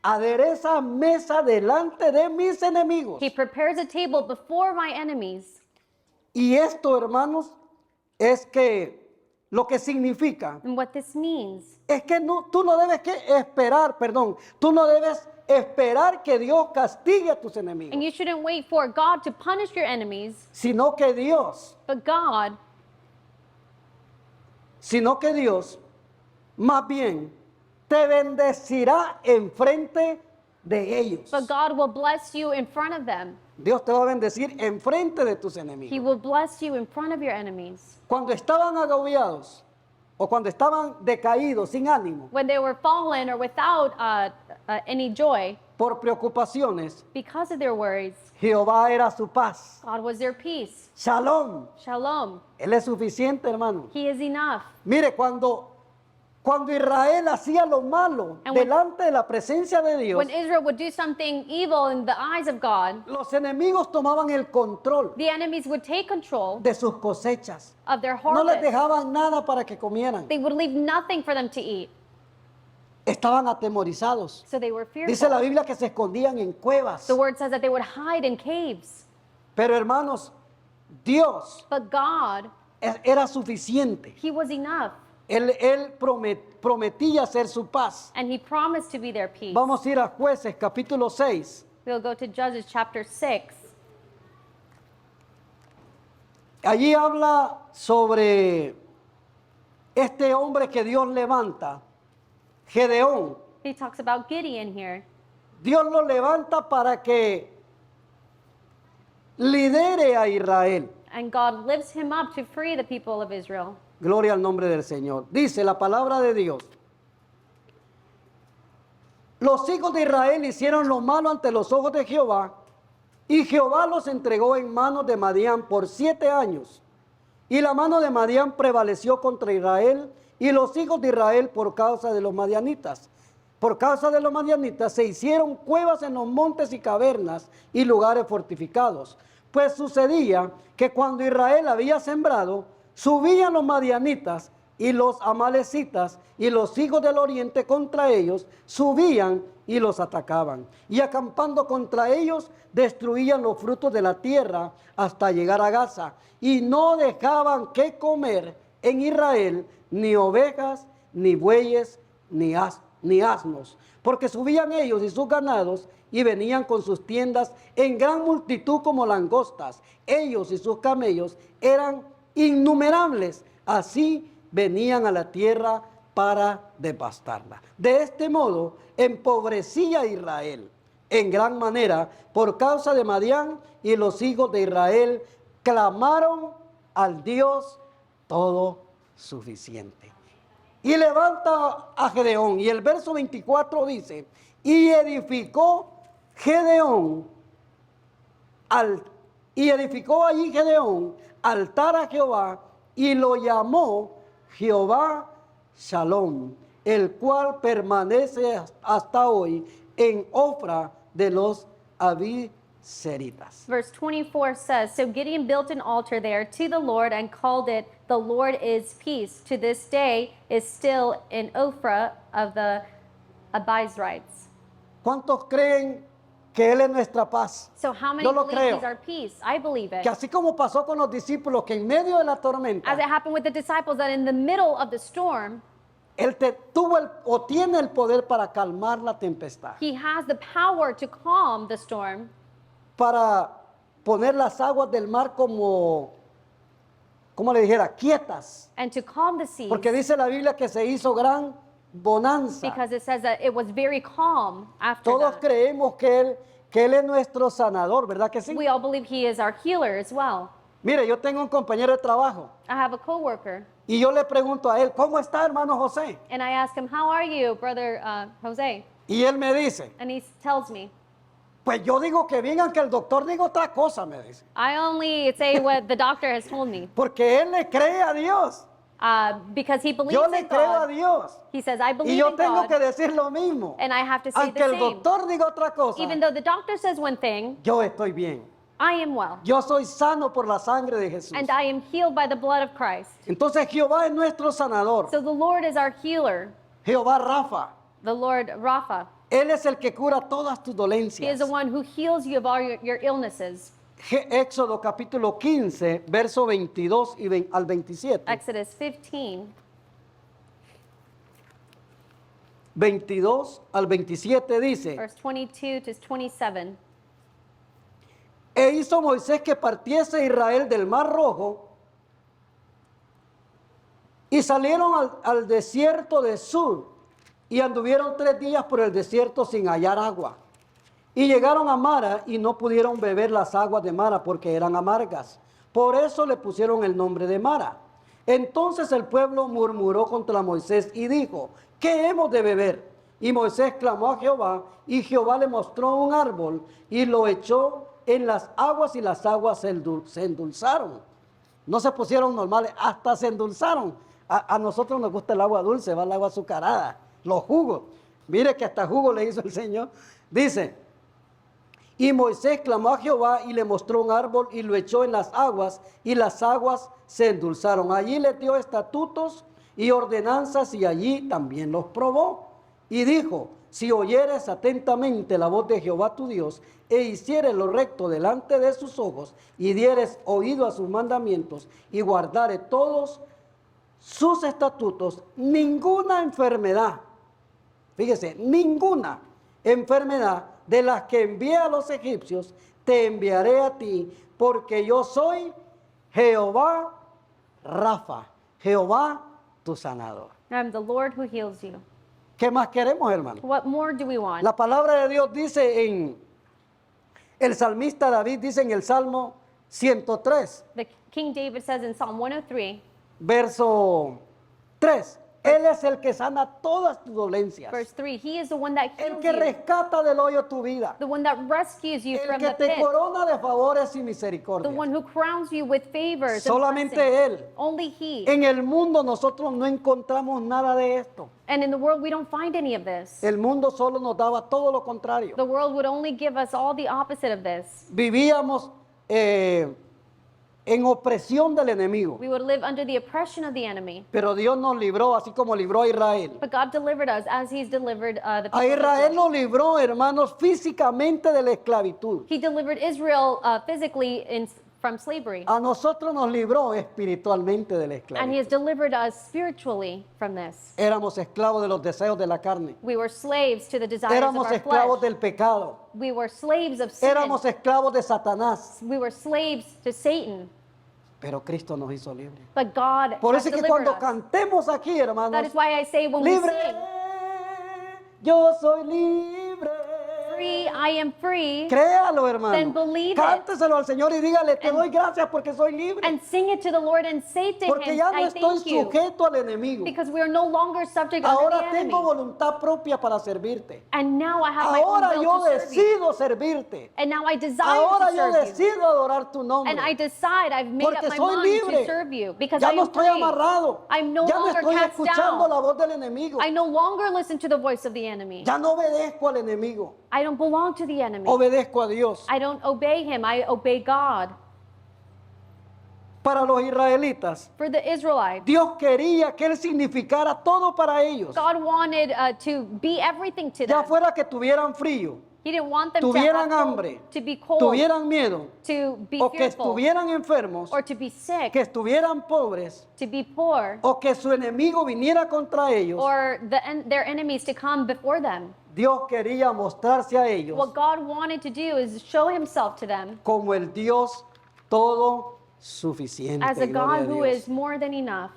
Adereza mesa delante de mis enemigos. He prepares a table before my enemies. Y esto, hermanos, es que lo que significa And what this means es que tú no debes tú no debes esperar que Dios castigue a tus enemigos, And you shouldn't wait for God to punish your enemies, sino que Dios más bien te bendecirá enfrente de ellos. but God will bless you in front of them. Dios te va a bendecir enfrente de tus He enemigos. will bless you in front of your enemies. Cuando estaban agobiados o cuando estaban decaídos, sin ánimo, When they were fallen or without any joy, por preocupaciones, because of their worries, Jehová era su paz. God was their peace. Shalom. Shalom. Él es suficiente, hermano. He is enough. Mire, cuando Israel hacía lo malo And when- delante de la presencia de Dios, When Israel would do something evil in the eyes of God, los enemigos tomaban el control the enemies would take control de sus cosechas. of their No les harvest. dejaban nada para que comieran. They would leave nothing for them to eat. Estaban atemorizados. So they were Dice la fearful. Biblia que se escondían en cuevas. The word says that they would hide in caves. Pero hermanos, Dios But God, era suficiente. He was enough. Él prometía ser su paz. And He promised to be their peace. Vamos a ir a Jueces capítulo 6. We'll go to Judges chapter 6. Allí habla sobre este hombre que Dios levanta, Gedeón. He talks about Gideon here. Dios lo levanta para que lidere a Israel. And God lifts him up to free the people of Israel. Gloria al nombre del Señor. Dice la palabra de Dios. Los hijos de Israel hicieron lo malo ante los ojos de Jehová, y Jehová los entregó en manos de Madián por 7 años. Y la mano de Madián prevaleció contra Israel y los hijos de Israel por causa de los madianitas. Por causa de los madianitas se hicieron cuevas en los montes y cavernas y lugares fortificados. Pues sucedía que cuando Israel había sembrado, subían los madianitas y los amalecitas y los hijos del oriente contra ellos, subían y los atacaban. Y acampando contra ellos, destruían los frutos de la tierra hasta llegar a Gaza. Y no dejaban que comer en Israel ni ovejas, ni bueyes, ni asnos. Porque subían ellos y sus ganados y venían con sus tiendas en gran multitud como langostas. Ellos y sus camellos eran innumerables. Así venían a la tierra para devastarla. De este modo empobrecía a Israel en gran manera por causa de Madián, y los hijos de Israel clamaron al Dios todo suficiente. Y levanta a Gedeón, y el verso 24 dice: y edificó allí Gedeón altar a Jehová, y lo llamó Jehová Shalom, el cual permanece hasta hoy en Ofra de los Abiseritas. Verse 24 says, So Gideon built an altar there to the Lord and called it, The Lord is Peace. To this day is still in Ophrah of the Abizrites. ¿Cuántos creen que Él es nuestra paz? So how many Yo lo believe creo. He's our peace? I believe it. Que así como pasó con los discípulos, que en medio de la As it tormenta, happened with the disciples, that in the middle of the storm, Él tiene el poder para calmar la tempestad, He has the power to calm the storm, para poner las aguas del mar como le dijera, quietas. and to calm the seas. Porque dice la Biblia que se hizo gran bonanza. Because it says that it was very calm after Todos that. creemos que Él es nuestro sanador, ¿verdad que sí? We all believe He is our healer as well. Mire, yo tengo un compañero de trabajo I have a coworker, y yo le pregunto a él: ¿cómo está, hermano José? and I ask him, How are you, brother Jose? Y él me dice: And he tells me, pues yo digo que bien, aunque el doctor diga otra cosa, me dice. I only say what the doctor has told me, Porque él le cree a Dios. because he believes Yo in le creo a God. Dios. He says, I Y believe yo in tengo God, que decir lo mismo. and I have to say Aunque the el same. doctor diga otra cosa, Even though the doctor says one thing, yo estoy bien. I am well, Yo soy sano por la sangre de Jesús. and I am healed by the blood of Christ. Entonces Jehová es nuestro sanador. So the Lord is our healer, Jehová Rafa. the Lord Rapha. Él es el que cura todas tus He is dolencias. the one who heals you of all your illnesses. Éxodo capítulo 15, verso 22 al 27. Exodus 15, 22 al 27 dice: verse 22 to 27. e hizo Moisés que partiese Israel del Mar Rojo, y salieron al desierto de Sur, y anduvieron 3 días por el desierto sin hallar agua. Y llegaron a Mara y no pudieron beber las aguas de Mara porque eran amargas. Por eso le pusieron el nombre de Mara. Entonces el pueblo murmuró contra Moisés y dijo, ¿qué hemos de beber? Y Moisés clamó a Jehová y Jehová le mostró un árbol y lo echó en las aguas y las aguas se endulzaron. No se pusieron normales, hasta se endulzaron. A nosotros nos gusta el agua dulce, va el agua azucarada, los jugos. Mire que hasta jugo le hizo el Señor. Dice, y Moisés clamó a Jehová y le mostró un árbol y lo echó en las aguas y las aguas se endulzaron. Allí le dio estatutos y ordenanzas y allí también los probó. Y dijo, si oyeres atentamente la voz de Jehová tu Dios e hicieres lo recto delante de sus ojos y dieres oído a sus mandamientos y guardares todos sus estatutos, ninguna enfermedad, fíjese, ninguna enfermedad de las que envié a los egipcios te enviaré a ti, porque yo soy Jehová Rafa, Jehová tu sanador. I'm the Lord who heals you. ¿Qué más queremos, hermano? What more do we want? La palabra de Dios dice el salmista David dice en el Salmo 103, The King David says in Psalm 103, verso 3, Él es el que sana todas tus dolencias, verse 3, He is the one that el heals que you, rescata del hoyo tu vida, the one that rescues you el from que the te pit, corona de favores y the misericordia. one who crowns you with favors and Solamente blessings. Él. Only He. En el mundo nosotros no encontramos nada de esto. And in the world, we don't find any of this. El mundo solo nos daba todo lo contrario. The world would only give us all the opposite of this. Vivíamos en opresión del enemigo. We would live under the oppression of the enemy. Pero Dios nos libró, así como libró a Israel. But God delivered us as He's delivered the people A of Israel Israel. nos libró, hermanos, físicamente de la esclavitud. He delivered Israel physically from slavery. A nosotros nos libró espiritualmente de la And He esclavitud. has delivered us spiritually from this. Éramos esclavos de los deseos de la carne. We were slaves to the desires of Éramos our esclavos flesh. del pecado. We were slaves of sin. Éramos esclavos de Satanás. We were slaves to Satan. Pero Cristo nos hizo libres. But God Por has eso es que delivered cuando us. cantemos aquí, That hermanos, is why I say when we libre, sing, yo soy libre. free, I am free, Créalo, hermano. Then believe it. Cánteselo al Señor y dígale, te And- doy gracias porque soy libre. and sing it to the Lord and say to Porque Him, ya no I estoy thank you, sujeto al enemigo. because we are no longer subject under Ahora the tengo enemy. voluntad propia para servirte. And now I have my Ahora own yo will to serve you. decido servirte. And now I desire Ahora to yo serve you. decido adorar tu nombre. And I decide, I've made Porque up my soy mind libre. to serve you, because Ya I no am estoy free. amarrado. I'm no Ya no longer estoy cast escuchando down. la voz del enemigo. I no longer listen to the voice of the enemy. Ya no obedezco al enemigo. I don't belong to the enemy. Obedezco a Dios. I don't obey him, I obey God. Para los israelitas, For the Israelites, Dios quería que Él significara todo para ellos. God wanted to be everything to Ya them. fuera que tuvieran frío, He didn't want them to, tuvieran have hambre, to be cold, tuvieran miedo, to be o que fearful, estuvieran enfermos, or to be sick, que estuvieran pobres, to be poor, o que su enemigo viniera contra ellos. or their enemies to come before them. Dios quería mostrarse a ellos What God wanted to do is show himself to them como el Dios todo suficiente. as a Gloria God a who Dios. is more than enough.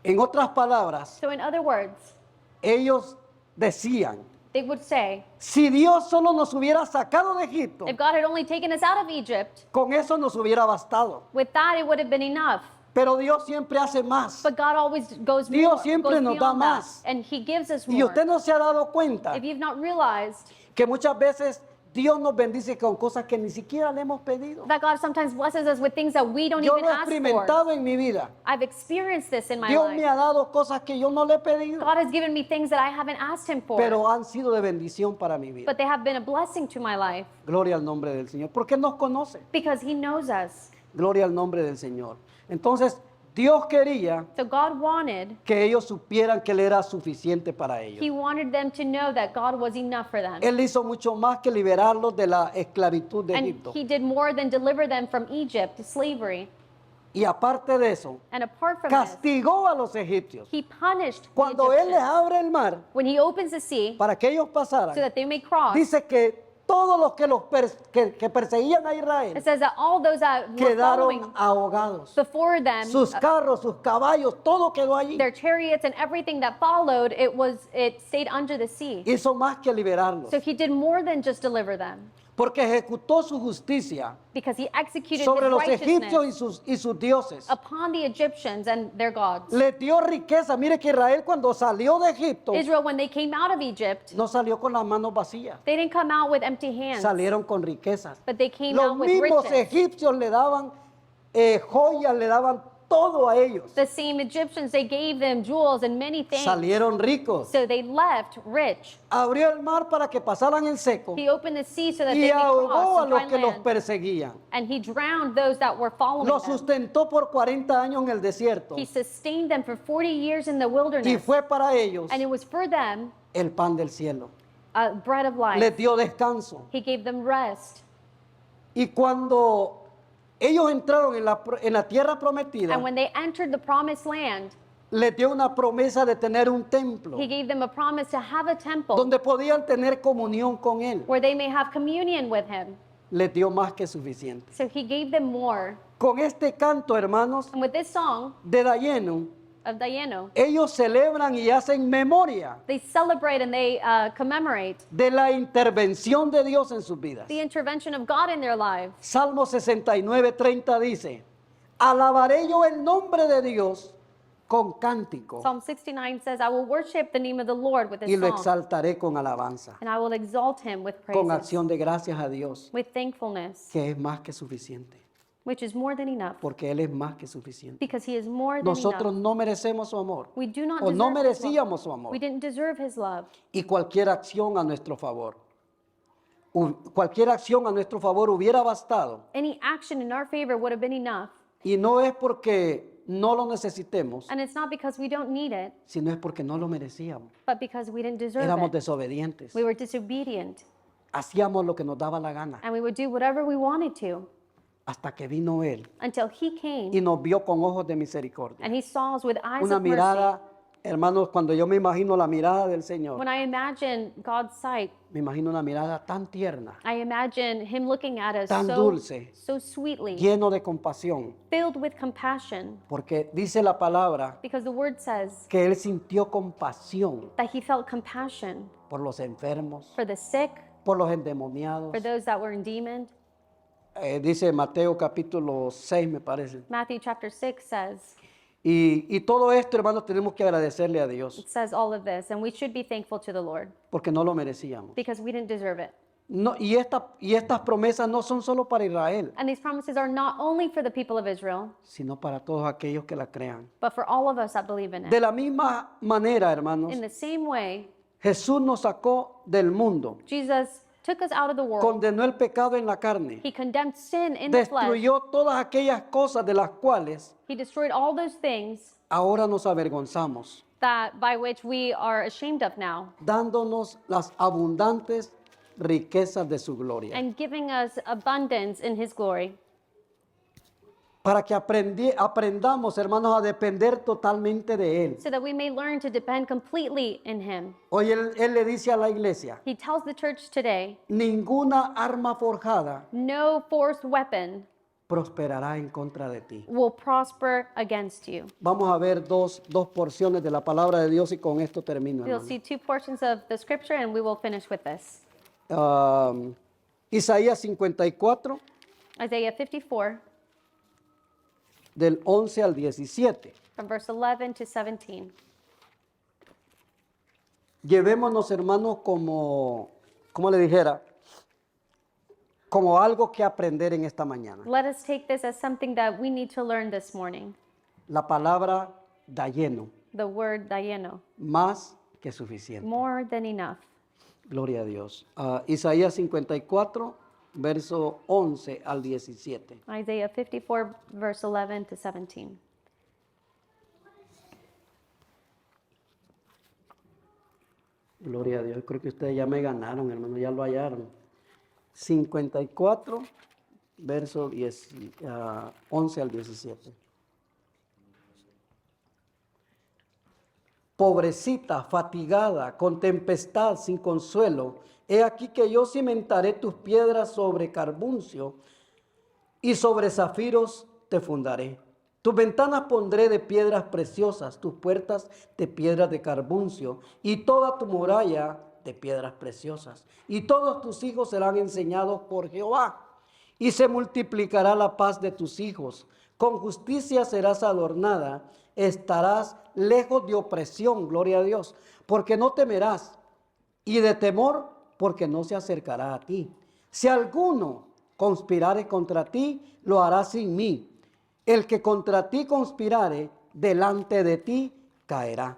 En otras palabras, So in other words, ellos decían, they would say, si Dios solo nos hubiera sacado de Egipto, if God had only taken us out of Egypt, con eso nos hubiera bastado. with that it would have been enough. Pero Dios siempre hace más. But God always goes Dios more, siempre goes nos da beyond that, más. and He gives us Y more. usted no se ha dado cuenta If you've not realized que muchas veces Dios nos bendice con cosas que ni siquiera le hemos pedido. that God sometimes blesses us with things that we don't Yo even lo he ask for. experimentado en mi vida. I've experienced this in my Dios me life. ha dado cosas que yo no le he pedido, God has given me things that I haven't asked Him for, pero han sido de bendición para mi vida. but they have been a blessing to my life Gloria al nombre del Señor. Porque nos conoce. because He knows us. Gloria al nombre del Señor. Entonces, Dios quería So God wanted, que ellos supieran que Él era suficiente para ellos. He wanted them to know that God was enough for them. Él hizo mucho más que liberarlos de la esclavitud de And Egipto. He did more than deliver them from Egypt, slavery. Y aparte de eso, And apart from this, castigó a los egipcios. He punished the Cuando Él les Egyptians. abre el mar When He opens the sea para que ellos pasaran, so that they may cross, dice que todos los que perseguían a Israel It says that all those that were quedaron following ahogados. before them, Sus carros, sus caballos, todo quedó allí. their chariots and everything that followed, it stayed under the sea. Hizo más que liberarlos, So he did more than just deliver them, porque ejecutó su justicia because he executed sobre his los egipcios righteousness y sus dioses. upon the Egyptians and their gods. Les dio riqueza. Mire que Israel cuando salió de Egipto Israel, when they came out of Egypt, no salió con las manos vacías, they didn't come out with empty hands, salieron con riquezas. but they came Los out with mismos riches. egipcios le daban joyas, le daban todo a ellos. The same Egyptians, they gave them jewels and many things. Salieron ricos. So they left rich. Abrió el mar para que pasaran en seco He opened the sea so that y they could ahogó a cross los and que dry los land. perseguían. And he drowned those that were following Los them. sustentó por 40 años en el desierto He sustained them for 40 years in the y wilderness. fue para ellos And it was for them el pan del cielo. a bread of life. Les dio descanso. He gave them rest. Y cuando ellos entraron en la tierra prometida, And when they entered the promised land, les dio una promesa de tener un templo he gave them a promise to have a temple donde podían tener comunión con Él. where they may have communion with him. Les dio más que suficiente. So he gave them more. Con este canto, hermanos, And with this song de Dayenu, of Dayenu, ellos celebran y hacen memoria they celebrate and they commemorate de la intervención de Dios en sus vidas. the intervention of God in their lives. Salmo 69:30 dice, alabaré yo el nombre de Dios con cántico Psalm 69 says, I will worship the name of the Lord with y this lo song, exaltaré con alabanza, and I will exalt him with con praises, acción de gracias a Dios, with thankfulness, que es más que suficiente, which is more than enough, porque Él es más que suficiente. because he is more than Nosotros enough. no merecemos su amor, We do not o no deserve his love. merecíamos su amor, We didn't deserve his love. y cualquier acción a nuestro favor. Cualquier acción a nuestro favor hubiera bastado, Any action in our favor would have been enough. y no es porque no lo necesitemos, And it's not because we don't need it, sino es porque no lo merecíamos. but because we didn't deserve Éramos it. desobedientes, We were disobedient, hacíamos lo que nos daba la gana, and we would do whatever we wanted to hasta que vino Él until he came y nos vio con ojos de misericordia. and he saw us with eyes Una of mercy. mirada, hermanos, cuando yo me imagino la mirada del Señor, When I imagine God's sight, me imagino una mirada tan tierna, I imagine him looking at us Tan so, dulce. so sweetly, lleno de compasión, filled with compassion, porque dice la palabra because the word says que Él sintió compasión that he felt compassion por los enfermos, for the sick, por los endemoniados. for those that were endemonied. Dice Mateo capítulo 6, me parece. Matthew chapter 6 says, Y todo esto, hermanos, tenemos que agradecerle a Dios, it says all of this, and we should be thankful to the Lord porque no lo merecíamos. because we didn't deserve it. No, y estas promesas no son solo para Israel, And these promises are not only for the people of Israel, sino para todos aquellos que la crean. but for all of us that believe in De it. la misma manera, hermanos, In the same way, Jesús nos sacó del mundo, Jesus took us out of the world. condenó el pecado en la carne, He condemned sin in the flesh. destruyó todas aquellas cosas de las cuales He destroyed all those things ahora nos avergonzamos, that by which we are ashamed of now, dándonos las abundantes riquezas de su gloria, and giving us abundance in his glory, para que aprendamos, hermanos, a depender totalmente de Él. so that we may learn to depend completely in him. Hoy él le dice a la iglesia, He tells the church today, ninguna arma forjada no forced weapon prosperará en contra de ti. will prosper against you. Vamos a ver dos porciones de la palabra de Dios y con esto termino, We'll hermano. see two portions of the scripture and we will finish with this. Isaías 54, Isaiah 54, del 11 al 17. from verse 11 to 17. Llevémonos, hermanos, como le dijera, como algo que aprender en esta mañana. Let us take this as something that we need to learn this morning. La palabra dayenu, The word Dayeno, más que suficiente. more than enough. Gloria a Dios. Isaías 54, verso 11 al 17. Isaiah 54, verse 11 to 17. Gloria a Dios. Creo que ustedes ya me ganaron, hermano, ya lo hallaron. 54, verso 11 al 17. pobrecita, fatigada, con tempestad, sin consuelo, he aquí que yo cimentaré tus piedras sobre carbuncio y sobre zafiros te fundaré. Tus ventanas pondré de piedras preciosas, tus puertas de piedras de carbuncio y toda tu muralla de piedras preciosas. Y todos tus hijos serán enseñados por Jehová. Y se multiplicará la paz de tus hijos. Con justicia serás adornada. Estarás lejos de opresión, gloria a Dios, porque no temerás. Y de temor, porque no se acercará a ti. Si alguno conspirare contra ti, lo hará sin mí. El que contra ti conspirare, delante de ti caerá.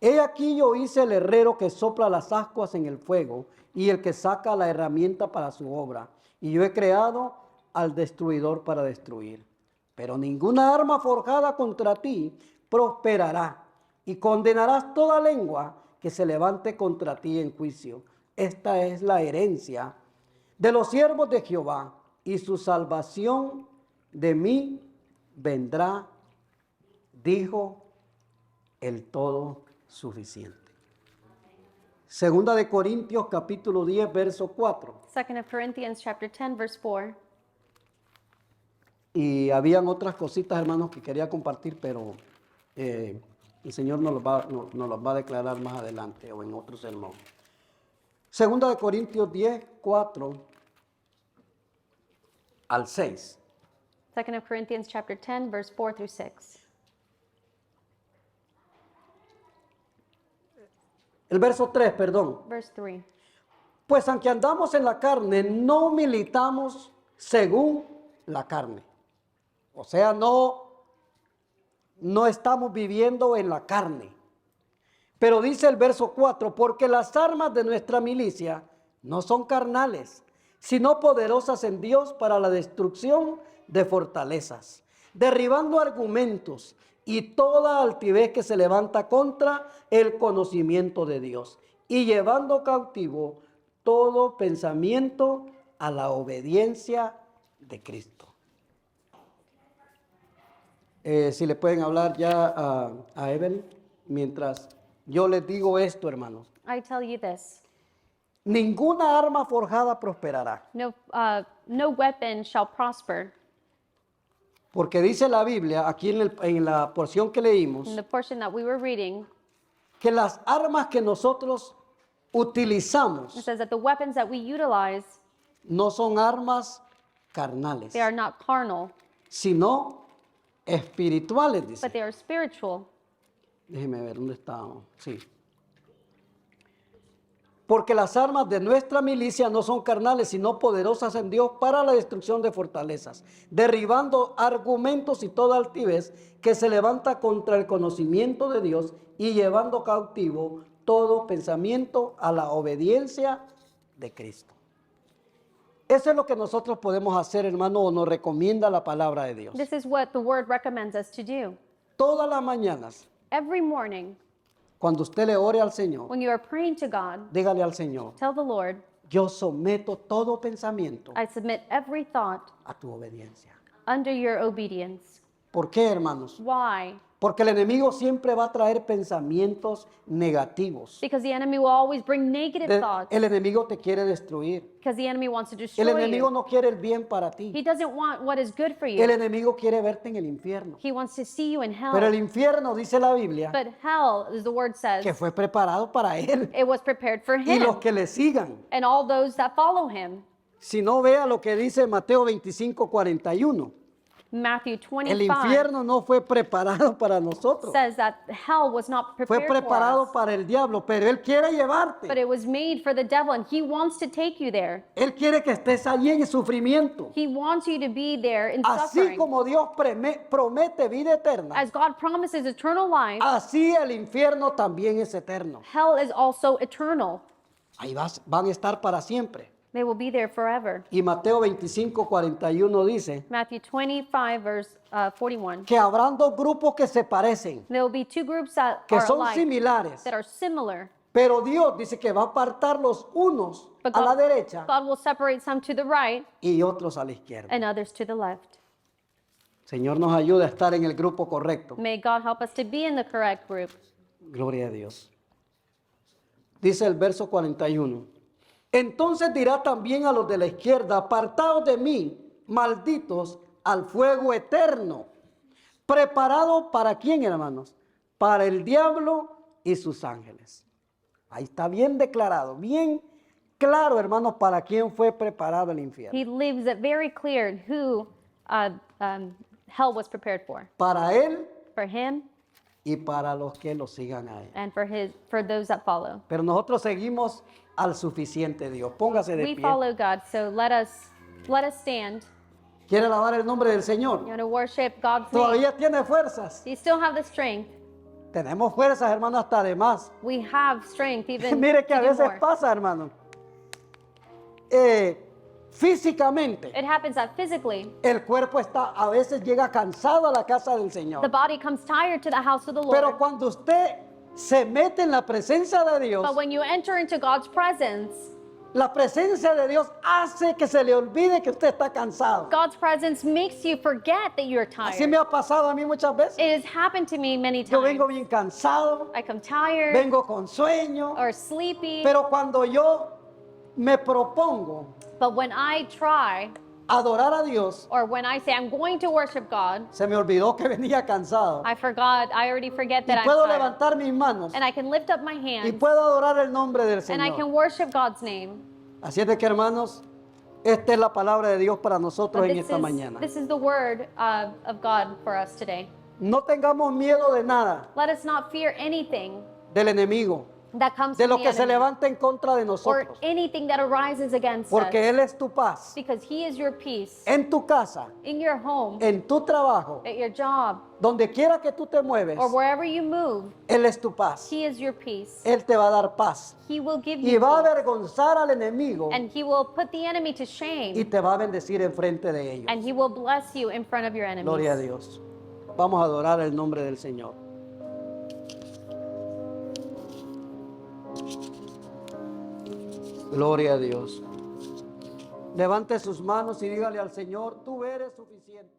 He aquí yo hice el herrero que sopla las ascuas en el fuego y el que saca la herramienta para su obra. Y yo he creado al destruidor para destruir. Pero ninguna arma forjada contra ti prosperará, y condenarás toda lengua que se levante contra ti en juicio. Esta es la herencia de los siervos de Jehová, y su salvación de mí vendrá, dijo el todo suficiente. Segunda de Corintios capítulo 10 verso 4. 2 Corinthians chapter 10, verse 4. Y habían otras cositas, hermanos, que quería compartir, pero el Señor nos los va a declarar más adelante o en otro sermón. Segunda de Corintios 10, 4 al 6. 2 Corinthians chapter 10, verse 4 through 6. El verso 3, perdón. Verse 3. Pues aunque andamos en la carne, no militamos según la carne. O sea, no estamos viviendo en la carne. Pero dice el verso 4, porque las armas de nuestra milicia no son carnales, sino poderosas en Dios para la destrucción de fortalezas, derribando argumentos y toda altivez que se levanta contra el conocimiento de Dios, y llevando cautivo todo pensamiento a la obediencia de Cristo. Si le pueden hablar ya a Evelyn, mientras yo les digo esto, hermanos. I tell you this, Ninguna arma forjada prosperará. no weapon shall prosper. Porque dice la Biblia, aquí en la porción que leímos, In the portion that we were reading, que las armas que nosotros it utilizamos says that the weapons that we utilize, no son armas carnales, they are not carnal, sino espirituales, but dice. they are spiritual. Déjeme ver dónde estábamos. Sí. Porque las armas de nuestra milicia no son carnales, sino poderosas en Dios para la destrucción de fortalezas, derribando argumentos y toda altivez que se levanta contra el conocimiento de Dios y llevando cautivo todo pensamiento a la obediencia de Cristo. Eso es lo que nosotros podemos hacer, hermano, o nos recomienda la palabra de Dios. This is what the word recommends us to do. Todas las mañanas, Every morning, cuando usted le ore al Señor, when you are praying to God, dígale al Señor, tell the Lord, yo someto todo pensamiento I submit every thought a tu obediencia. under your obedience. ¿Por qué, hermanos? Why? Porque el enemigo siempre va a traer pensamientos negativos. Because the enemy will always bring negative thoughts. El enemigo te quiere destruir. Because the enemy wants to El destroy enemigo you. no quiere el bien para ti. He doesn't want what is good for El you. enemigo quiere verte en el infierno. He wants to see you in Pero el hell. infierno, dice la Biblia, But hell, as the word says, que fue preparado para él it was prepared for y los him que le sigan. and all those that follow him. Si no, vea lo que dice Mateo 25:41. Matthew El 25 infierno no fue preparado para nosotros. says that hell was not Fue prepared for preparado us, para el diablo, pero él quiere but llevarte. it was made for the devil, and he wants to take you there. Él quiere que estés allí en sufrimiento. He wants you to be there in Así suffering. como Dios promete vida eterna, As God promises eternal life, así el infierno también es eterno. hell is also eternal. Ahí van a estar para siempre. They will be there forever. Y Mateo 25:41 dice Matthew 25, verse 41. que habrán dos grupos que se parecen, There will be two groups that que are son alike, similares, that are similar. pero Dios dice que va a apartar los unos But a la God, derecha God will separate some to the right y otros a la izquierda. and others to the left. Señor nos ayuda a estar en el grupo correcto. May God help us to be in the correct group. Gloria a Dios. Dice el verso 41. Entonces dirá también a los de la izquierda, apartaos de mí, malditos, al fuego eterno, preparado para quién, hermanos, para el diablo y sus ángeles. Ahí está bien declarado, bien claro, hermanos, para quién fue preparado el infierno. He leaves it very clear who hell was prepared for. Para él For him y para los que lo sigan a él. and for those that follow. Pero nosotros seguimos al suficiente Dios. Póngase de We pie. follow God, so let us stand. ¿Quiere alabar el nombre del You Señor? want to worship God's name. Todavía tiene fuerzas. You still have the strength. Tenemos fuerzas, hermanos, hasta de más. We have strength even Mire que to a do veces more. pasa, hermano. Físicamente, It happens that physically, el cuerpo está, a veces llega cansado a la casa del the Señor. body comes tired to the house of the Lord. Pero cuando usted se mete en la presencia de Dios, But when you enter into God's presence, la presencia de Dios hace que se le olvide que usted está cansado. God's presence makes you forget that you're Así tired. me ha pasado a mí muchas veces. It has happened to me many Yo vengo times. bien cansado, I come tired vengo con sueño, or sleepy, pero cuando yo me propongo but when I try adorar a Dios, or when I say I'm going to worship God, se me olvidó que venía cansado. I already forget Y that I'm puedo tired. levantar mis manos And I can lift up my y hands puedo adorar el nombre del and I Señor. can worship God's name. Así es de que, hermanos, esta es la palabra de Dios para nosotros But en esta mañana. this is the word of God for us today. No tengamos miedo de nada, Let us not fear anything del enemigo, that comes de from lo the que se enemy levanta en contra de or nosotros, anything that arises against porque us, Él es tu paz. because He is your peace En tu casa, in your home, en tu trabajo, at your job, donde quiera que tú te mueves, or wherever you move. Él es tu paz. He is your peace. Él te va a dar paz He will give y you va a peace, avergonzar al enemigo and He will put the enemy to y shame, te va a bendecir en frente de ellos. and He will bless you in front of your Gloria a enemies. Dios. Vamos a adorar el nombre del Señor. Gloria a Dios. Levante sus manos y dígale al Señor, tú eres suficiente.